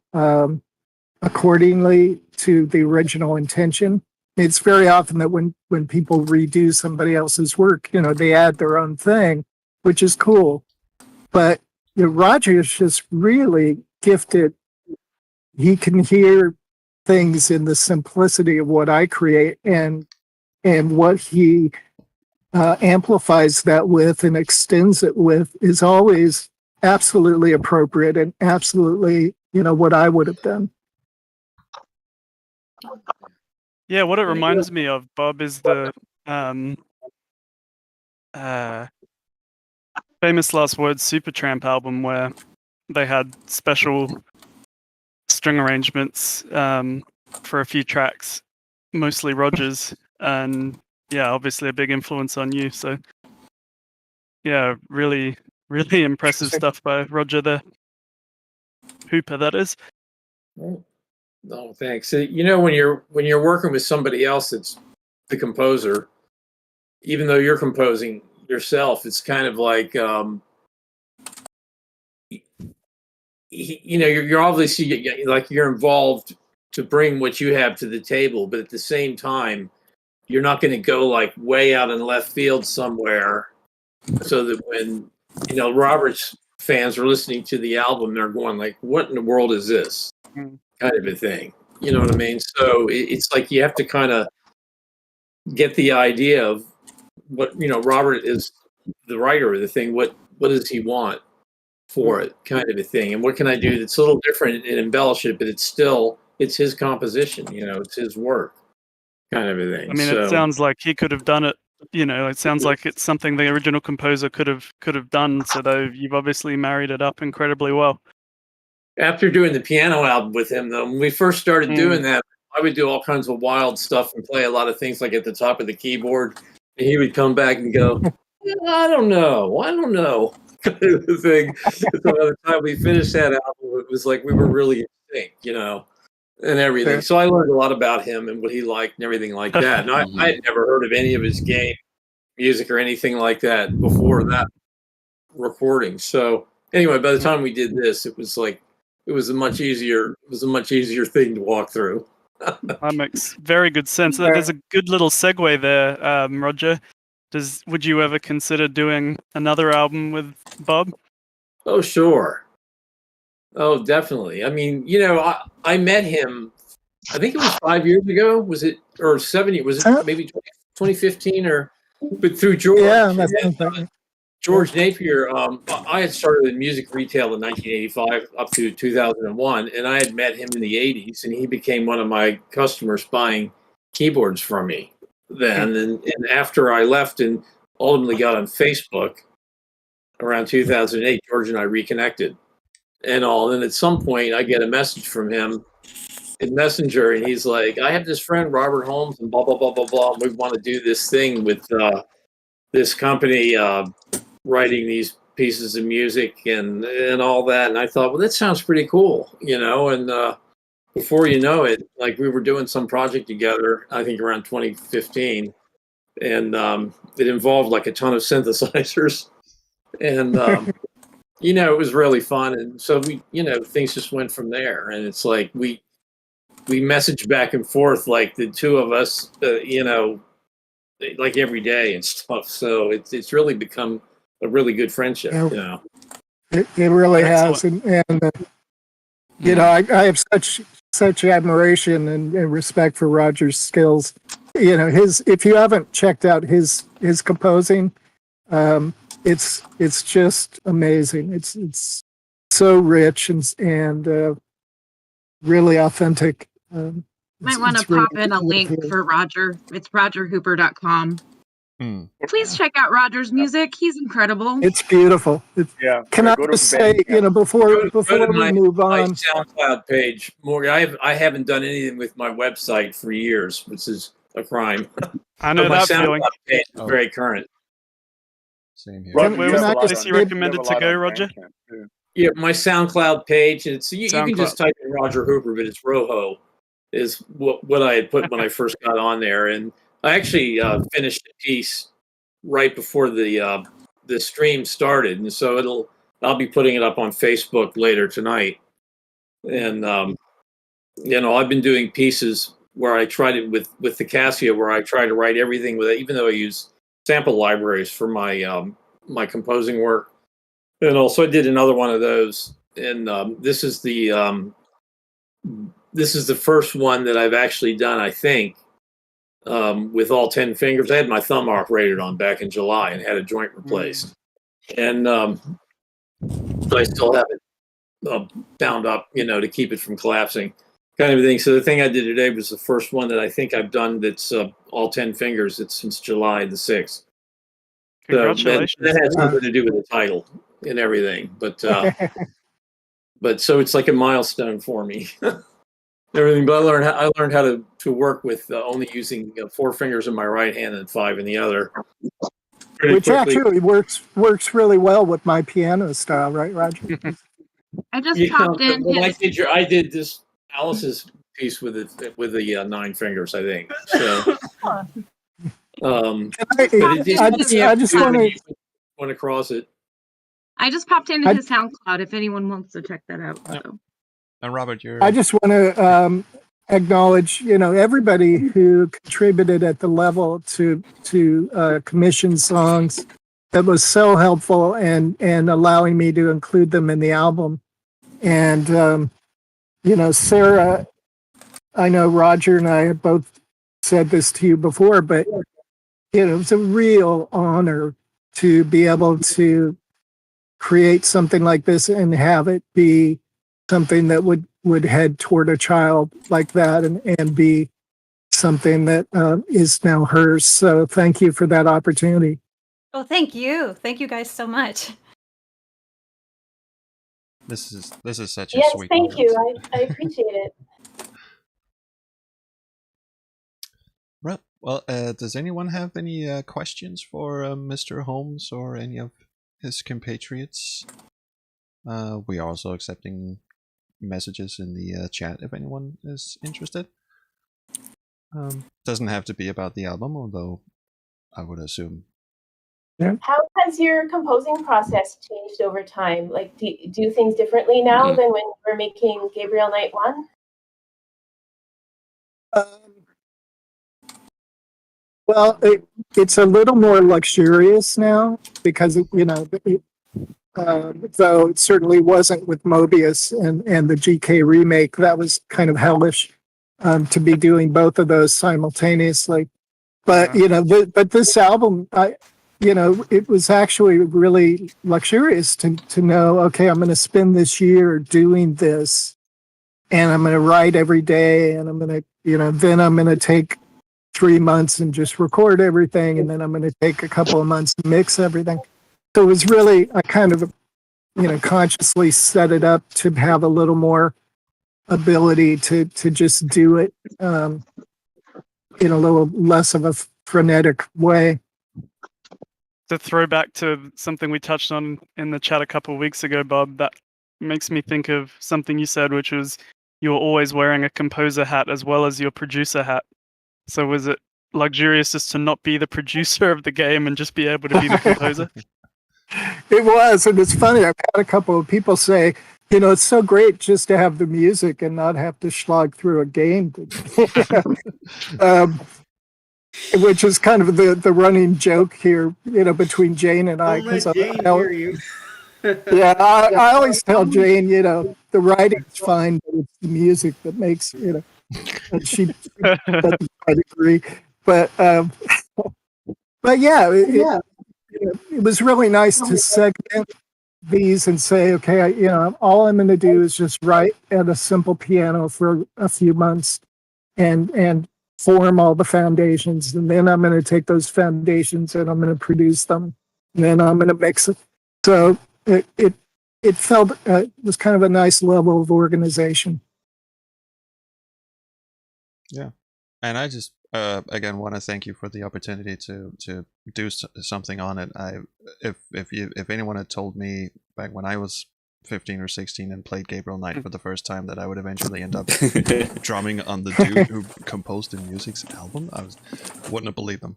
accordingly to the original intention. It's very often that when people redo somebody else's work, they add their own thing, which is cool. But Roger is just really gifted. He can hear things in the simplicity of what I create, and what he amplifies that with and extends it with is always absolutely appropriate and absolutely, what I would have done. Yeah, what it reminds me of, Bob, is the Famous Last Words Supertramp album, where they had special string arrangements for a few tracks, mostly Roger's, and yeah, obviously a big influence on you. So yeah, really, really impressive stuff by Roger the Hooper, that is. No, thanks. When you're working with somebody else that's the composer, even though you're composing yourself, it's kind of like you're obviously like you're involved to bring what you have to the table, but at the same time, you're not going to go like way out in left field somewhere, so that when Robert's fans are listening to the album, they're going like, "What in the world is this?" kind of a thing. You know what I mean? So it's like you have to kind of get the idea of what Robert is the writer of the thing. What does he want for it, kind of a thing, and what can I do that's a little different and embellish it, but it's his composition. It's his work, kind of a thing. I mean, it sounds like he could have done it. It sounds like it's something the original composer could have done. So you've obviously married it up incredibly well. After doing the piano album with him, though, when we first started doing that, I would do all kinds of wild stuff and play a lot of things like at the top of the keyboard. And he would come back and go, I don't know. Kind of thing. So by the time we finished that album, it was like we were really in sync, and everything. So I learned a lot about him and what he liked and everything like that. And I had never heard of any of his game music or anything like that before that recording. So anyway, by the time we did this, it was a much easier thing to walk through. That makes very good sense. There's a good little segue there, Roger. Would you ever consider doing another album with Bob? Oh, sure. Oh, definitely. I mean, I met him, I think it was 5 years ago. Was it, or 7 years? Was it maybe 2015 but through George? Yeah, that's something. George Napier, I had started in music retail in 1985 up to 2001, and I had met him in the 80s, and he became one of my customers buying keyboards from me then. And after I left and ultimately got on Facebook around 2008, George and I reconnected and all. And at some point, I get a message from him in Messenger, and he's like, I have this friend, Robert Holmes, and blah, blah, blah, blah, blah. We want to do this thing with this company writing these pieces of music and all that. And I thought, well, that sounds pretty cool, and before you know it, like we were doing some project together, I think around 2015, and it involved like a ton of synthesizers, and it was really fun. And so we, things just went from there. And it's like we messaged back and forth, like the two of us, like every day and stuff. So it's really become a really good friendship. It really has, and I have such admiration and respect for Roger's skills. If you haven't checked out his composing, it's just amazing. It's so rich and really authentic. Might want to pop in a link for Roger. It's rogerhooper.com. Please check out Roger's music. He's incredible. It's beautiful. Can I just say, before we move my on, SoundCloud page, Morgan, I haven't done anything with my website for years, which is a crime. I know my that feeling. SoundCloud page is very current. Same here. Where was the place you recommended to go, Roger? Yeah, my SoundCloud page, and it's you can just SoundCloud. type in Roger Hooper, but it's Roho is what I had put when I first got on there, and I actually finished a piece right before the stream started, and so I'll be putting it up on Facebook later tonight. And I've been doing pieces where I tried it with the Casio, where I try to write everything with it, even though I use sample libraries for my my composing work. And also I did another one of those, and this is the first one that I've actually done, I think, with all 10 fingers. I had my thumb operated on back in July and had a joint replaced. And I still have it bound up, to keep it from collapsing, kind of thing. So the thing I did today was the first one that I think I've done that's all 10 fingers. It's since July the 6th. Congratulations. So that has something to do with the title and everything. But so it's like a milestone for me. Everything, but I learned how to work with only using 4 fingers in my right hand and 5 in the other. which actually works really well with my piano style, right, Roger? I just popped in. When I did this Alice's piece with the 9 fingers, I think. So, I just want to cross it. I just popped into his SoundCloud if anyone wants to check that out. So. And Robert, I just want to acknowledge, everybody who contributed at the level to commission songs. That was so helpful and allowing me to include them in the album. And Sarah, I know Roger and I have both said this to you before, but it was a real honor to be able to create something like this and have it be something that would head toward a child like that and be something that is now hers. So thank you for that opportunity. Oh, thank you. Thank you guys so much. This is such a Yes, sweet thank moment. you. I appreciate it. Right. Well, does anyone have any questions for Mr. Holmes or any of his compatriots? We are also accepting messages in the chat if anyone is interested. Doesn't have to be about the album, although I would assume. Yeah. How has your composing process changed over time? Like, do you do things differently now than when you were making Gabriel Knight 1? Well, it's a little more luxurious now because, though it certainly wasn't with Mobius and the GK remake. That was kind of hellish to be doing both of those simultaneously. But, but this album, it was actually really luxurious to know, okay, I'm going to spend this year doing this, and I'm going to write every day, and I'm going to, then I'm going to take 3 months and just record everything, and then I'm going to take a couple of months to mix everything. So it was really, I kind of, consciously set it up to have a little more ability to just do it in a little less of a frenetic way. To throw back to something we touched on in the chat a couple of weeks ago, Bob, that makes me think of something you said, which was you were always wearing a composer hat as well as your producer hat. So was it luxurious just to not be the producer of the game and just be able to be the composer? It was, and it's funny. I've had a couple of people say, it's so great just to have the music and not have to slog through a game. Which is kind of the running joke here, between Jane and I. Don't let Jane hear you. Yeah, I always tell Jane, the writing's fine, but it's the music that makes, and she doesn't quite agree. But yeah, it was really nice to segment these and say, okay, all I'm going to do is just write at a simple piano for a few months and form all the foundations, and then I'm going to take those foundations and I'm going to produce them, and then I'm going to mix it. So it felt it was kind of a nice level of organization. Yeah, and I just again want to thank you for the opportunity to do something on it. If anyone had told me back when I was 15 or 16 and played Gabriel Knight for the first time that I would eventually end up drumming on the dude who composed the music's album, I wouldn't have believed them.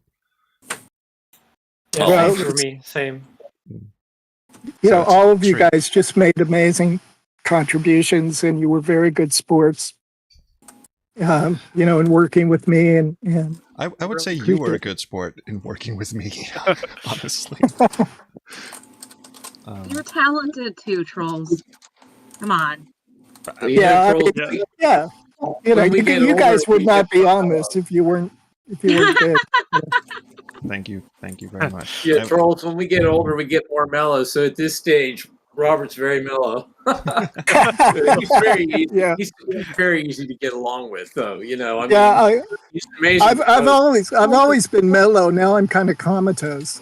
Yeah, same for me. Same. All of you guys just made amazing contributions, and you were very good sports. In working with me, and I would say you were a good sport in working with me, honestly. You're talented too, trolls. Come on. Yeah. You guys would not be on this if you weren't good. Thank you very much. Yeah, trolls. When we get older, we get more mellow. So at this stage, Robert's very mellow. He's very easy. Yeah. He's very easy to get along with, though. He's amazing. I've always been mellow. Now I'm kind of comatose.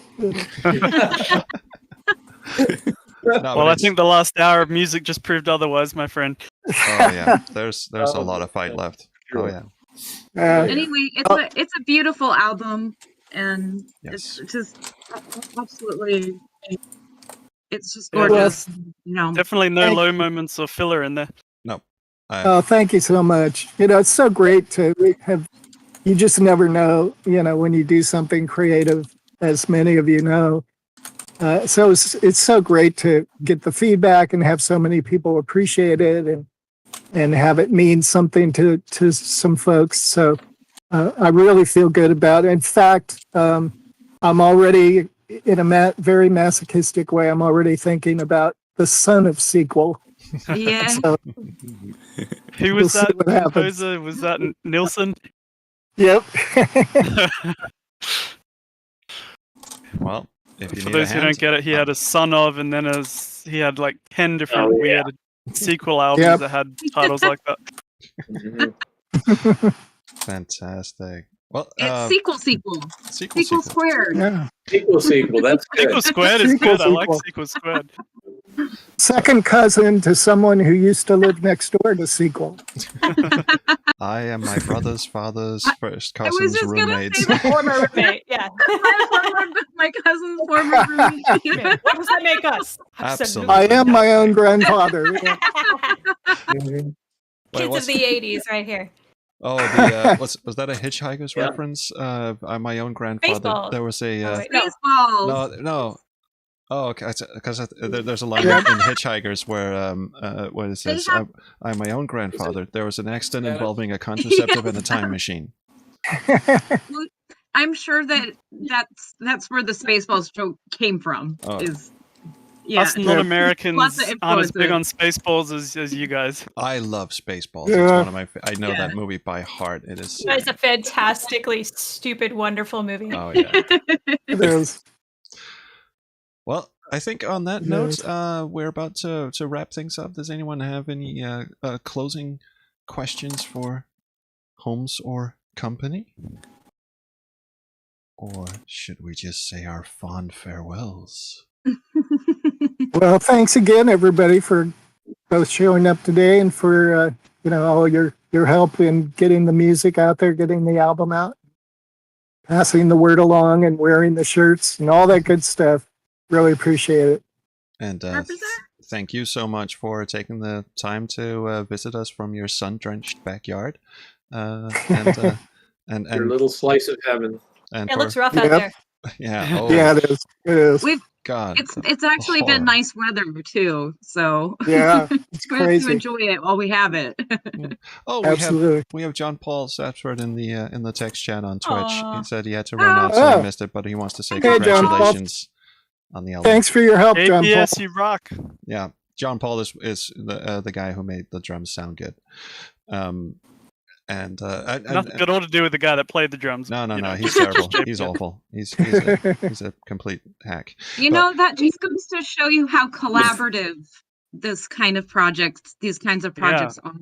Well, I think the last hour of music just proved otherwise, my friend. Oh yeah, there's a lot of fight left. Oh yeah. Anyway, it's a beautiful album, and it's just absolutely. It's just gorgeous. Definitely no low moments or filler in there. No. Thank you so much. It's so great to have. You just never know, when you do something creative, as many of you know. So it's so great to get the feedback and have so many people appreciate it and have it mean something to some folks. So I really feel good about it. In fact, I'm already, in a very masochistic way, I'm already thinking about the Son of sequel. Yeah. So, who was that composer? Was that Nilsson? Yep. Well, for those who don't get it, he had a Son of, and then he had like 10 different weird sequel albums that had titles like that. Fantastic. Well, it's sequel squared. Yeah. Sequel. That's good. Sequel squared is good. I like sequel squared. Second cousin to someone who used to live next door to sequel. I am my brother's father's first cousin's roommate. Former roommate, yeah. My cousin's former roommate. What does that make us? Absolutely. I am my own grandfather. Yeah. Kids of the 80s right here. Oh, was that a Hitchhiker's reference? My own grandfather. Baseball. There was a baseball. No. Oh, okay. Because there's a line in Hitchhikers where it says, "I'm my own grandfather." There was an accident involving a contraceptive and a time machine. I'm sure that's where the Spaceballs joke came from. Us non-Americans aren't as big on Spaceballs as you guys. I love Spaceballs. It's one of my. I know that movie by heart. It is. It's a fantastically stupid, wonderful movie. Oh yeah. It is. Well, I think on that note, we're about to wrap things up. Does anyone have any closing questions for Holmes or company? Or should we just say our fond farewells? Well, thanks again, everybody, for both showing up today and for all your help in getting the music out there, getting the album out, passing the word along, and wearing the shirts and all that good stuff. Really appreciate it. And thank you so much for taking the time to visit us from your sun-drenched backyard. And your little slice of heaven. And it looks rough out there. Yeah. Oh. Yeah, it is. It is. God. It's actually been nice weather too, so yeah, it's we have crazy. to enjoy it while we have it. Oh, Absolutely. We have John Paul Sapsford in the text chat on Twitch. Aww. He said he had to run out, so he missed it, but he wants to say Hey, John Paul. congratulations on the album. Thanks for your help, John Paul. Yes, you rock. Yeah, John Paul is the guy who made the drums sound good. Nothing at all to do with the guy that played the drums. No, he's terrible. He's awful. He's a complete hack. That just goes to show you how collaborative these kinds of projects are.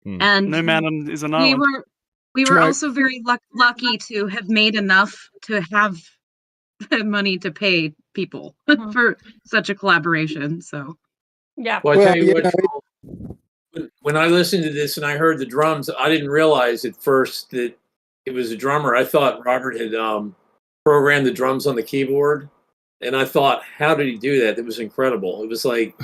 And no man is an we island. we were also very lucky to have made enough to have the money to pay people for such a collaboration. So yeah. Well, I tell you what. When I listened to this and I heard the drums, I didn't realize at first that it was a drummer. I thought Robert had programmed the drums on the keyboard, and I thought, how did he do that? It was incredible. It was like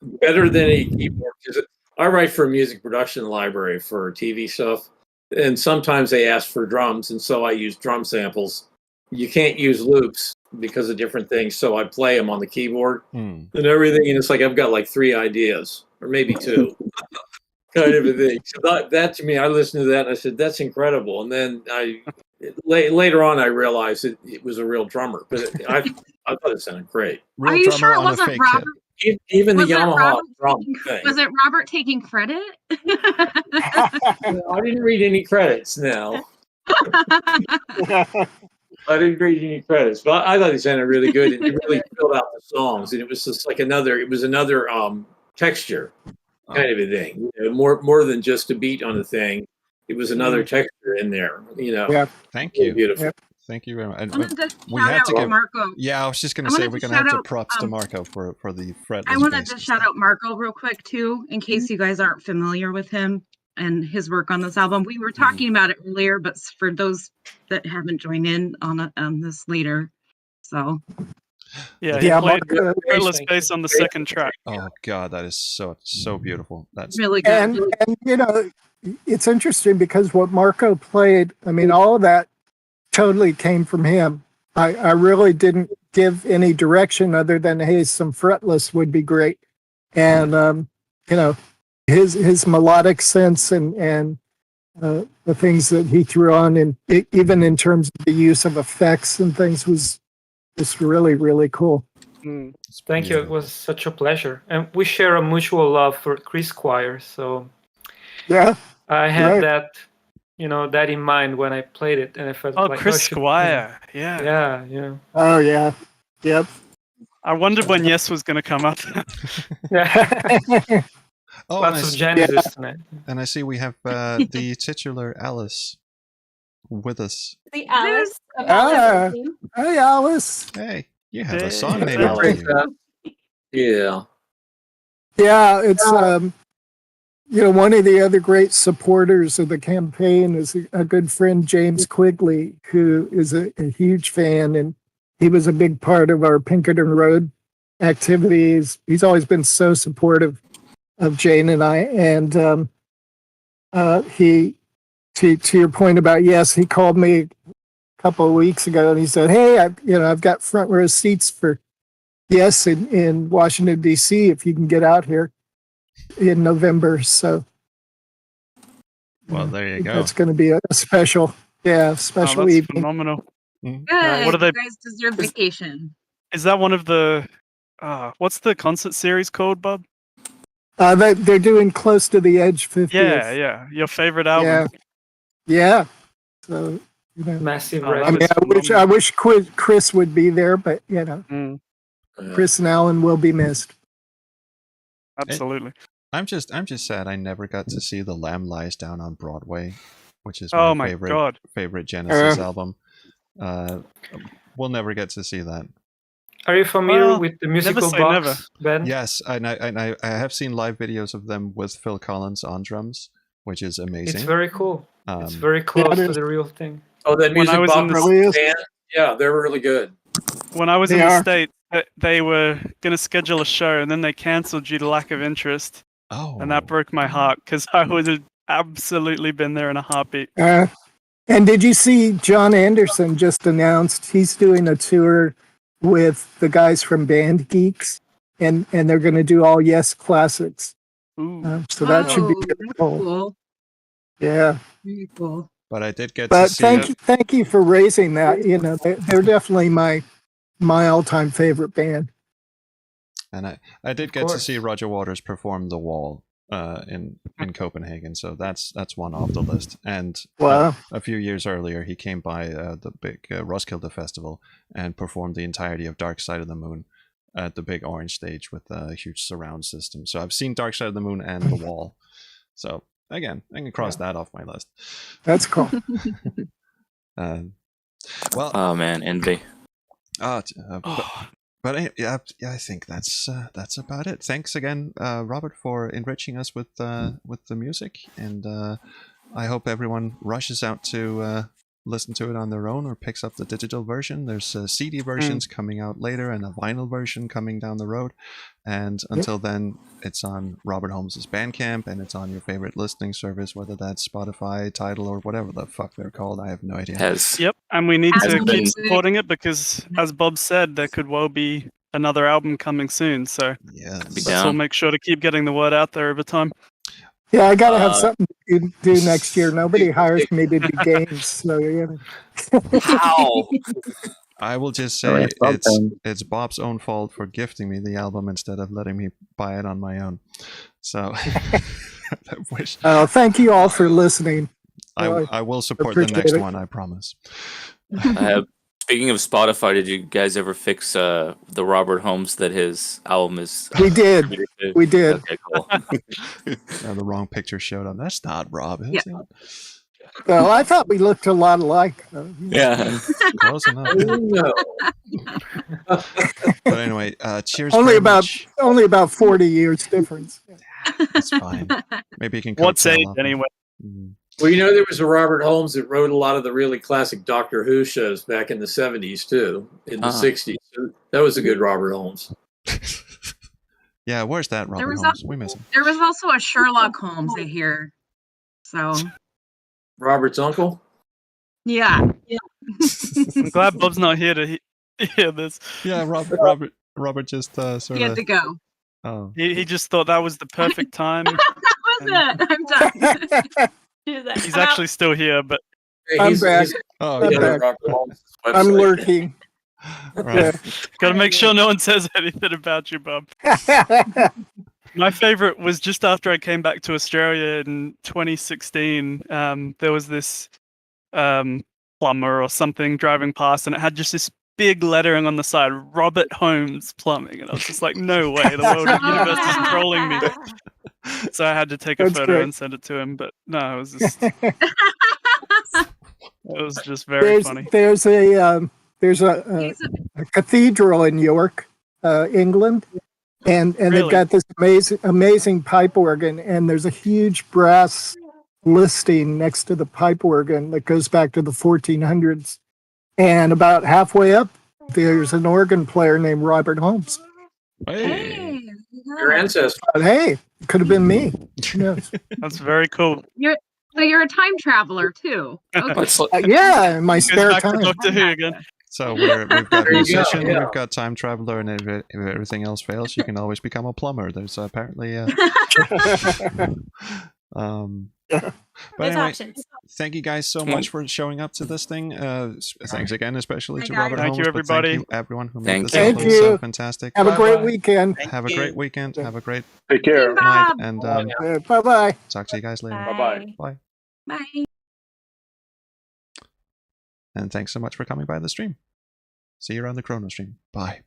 better than a keyboard. Because I write for a music production library for TV stuff, and sometimes they ask for drums, and so I use drum samples. You can't use loops because of different things, so I play them on the keyboard and everything, and it's like I've got like 3 ideas. Or maybe 2, kind of a thing. So that to me, I listened to that and I said, "That's incredible." And then later on, I realized it was a real drummer, but I thought it sounded great. Are you sure it wasn't Robert? Even the Yamaha drum thing. Was it Robert taking credit? I didn't read any credits. Now. I didn't read any credits, but I thought he sounded really good, and he really filled out the songs, and it was just like another texture kind of a thing, more than just a beat on the thing. It was another texture in there, Yeah. Thank you. Beautiful. Thank you very much. I wanted to We shout have out to give Marco. Yeah, I was just going to say we're going to have to props to Marco for the fretless. I wanted to shout out Marco real quick too, in case you guys aren't familiar with him and his work on this album. We were talking about it earlier, but for those that haven't joined in on this later, so. Yeah, he played fretless bass on the second track. Oh God, that is so beautiful. That's really good. And it's interesting because what Marco played, I mean, all of that totally came from him. I really didn't give any direction other than, hey, some fretless would be great. And his melodic sense and the things that he threw on, and even in terms of the use of effects and things, was just really, really cool. Thank you. It was such a pleasure. And we share a mutual love for Chris Squire. So yeah, I had that in mind when I played it. And I felt like, Chris Squire. Yeah. Yeah. Oh, yeah. Yep. I wondered when Yes was going to come up. Oh, lots of Genesis tonight. And I see we have the titular Alice with us. The Alice. Hey, Alice. Hey, you have a song named after you. Yeah. Yeah, it's one of the other great supporters of the campaign is a good friend, James Quigley, who is a huge fan, and he was a big part of our Pinkerton Road activities. He's always been so supportive of Jane and I, and he, to your point about Yes, he called me a couple of weeks ago and he said, "Hey, I've got front row seats for Yes in Washington D.C. if you can get out here in November." So, well, there you go. It's going to be a special evening. Phenomenal. Good. What are they? You guys deserve vacation. Is that one of the? What's the concert series called, Bob? They're doing Close to the Edge 50th. Yeah. Your favorite album? Yeah. So massive. I wish Chris would be there, but Chris and Alan will be missed. Absolutely. I'm just sad I never got to see The Lamb Lies Down on Broadway, which is Oh my my God. favorite Genesis album. We'll never get to see that. Are you familiar Well, with the never musical say box, never. Ben? Yes, and I have seen live videos of them with Phil Collins on drums, which is amazing. It's very cool. It's Um, very close it to is. the real thing. Oh, that When I music was in box the Really is. band. Yeah, they're really good. When I was They in the are. States, they were going to schedule a show and then they cancelled due to lack of interest. And that broke my heart because I would have absolutely been there in a heartbeat. And did you see John Anderson just announced he's doing a tour with the guys from Band Geeks, and they're going to do all Yes classics. So that should be that's cool. cool. Yeah. Very cool. but I did get But to see. thank you for raising that. You know, they're definitely my all-time favorite band. And I did get to see Roger Waters perform The Wall in Copenhagen, so that's one off the list. And Wow. a few years earlier, he came by the big Roskilde Festival and performed the entirety of Dark Side of the Moon at the big orange stage with a huge surround system. So I've seen Dark Side of the Moon and The Wall. So again, I can cross that off my list. That's cool. Well, oh man, envy. But I think that's about it. Thanks again, Robert, for enriching us with the music, and I hope everyone rushes out to listen to it on their own or picks up the digital version. There's CD versions coming out later and a vinyl version coming down the road. And until then, it's on Robert Holmes' Bandcamp, and it's on your favorite listening service, whether that's Spotify, Tidal, or whatever the fuck they're called. I have no idea. Yep, and we need to keep supporting it because, as Bob said, there could well be another album coming soon. So let's all make sure to keep getting the word out there over time. Yeah, I gotta have something to do next year. Nobody hires me to do games, so you know. How? I will just say it's Bob's own fault for gifting me the album instead of letting me buy it on my own. So I wish. Thank you all for listening. I will support the appreciate next it. one, I promise. Speaking of Spotify, did you guys ever fix the Robert Holmes that his album is? We did. We did. Okay, cool. The wrong picture showed up. That's not Rob, is it? Well, I thought we looked a lot alike. Yeah. Close enough. No. But anyway, cheers. Only very about much. 40 years difference. That's fine. Maybe you can. What's age coattail up. anyway? Well, you know, there was a Robert Holmes that wrote a lot of the really classic Doctor Who shows back in the 70s, too, in the 60s. So that was a good Robert Holmes. Yeah, where's that Robert was Holmes? We miss him. There was also a Sherlock Holmes I hear. So Robert's uncle? yeah. I'm glad Bob's not here to hear this. Yeah, Robert just sort He had of. to go. Oh. He just thought that was the perfect time. That was it. I'm done. He's actually still here, but I'm back. Oh, I'm yeah. back. I'm lurking. Right. Got to make sure no one says anything about you, Bob. My favorite was just after I came back to Australia in 2016. There was this plumber or something driving past, and it had just this big lettering on the side, Robert Holmes Plumbing. And I was just like, no way, the world universe is trolling me. So I had to take a That's photo great. and send it to him. But no, it was just, it was just very funny. There's a cathedral in York, England, and Really? they've got this amazing pipe organ, and there's a huge brass listing next to the pipe organ that goes back to the 1400s. And about halfway up, there's an organ player named Robert Holmes. Hey. Your ancestor. But hey, it could have been me. Who knows? That's very cool. You're a time traveler too. Okay. Yeah, in my Goes spare back to time. Doctor Who again. So we've got There you go, musician, yeah. we've got time traveler, and if everything else fails, you can always become a plumber. There's apparently. But There's anyway, options. thank you guys so much for showing up to this thing. Thanks again, especially to Hi, Robert guys. Thank Holmes. you, but thank everybody. you, everyone who Thank made this you. album Thank so you. fantastic. Have a great Bye-bye. weekend. Have a great weekend. Have a great Take care. night, Bob. and Bye-bye. talk to you guys later. Bye. Bye. Bye. And thanks so much for coming by the stream. See you around the Chrono stream. Bye.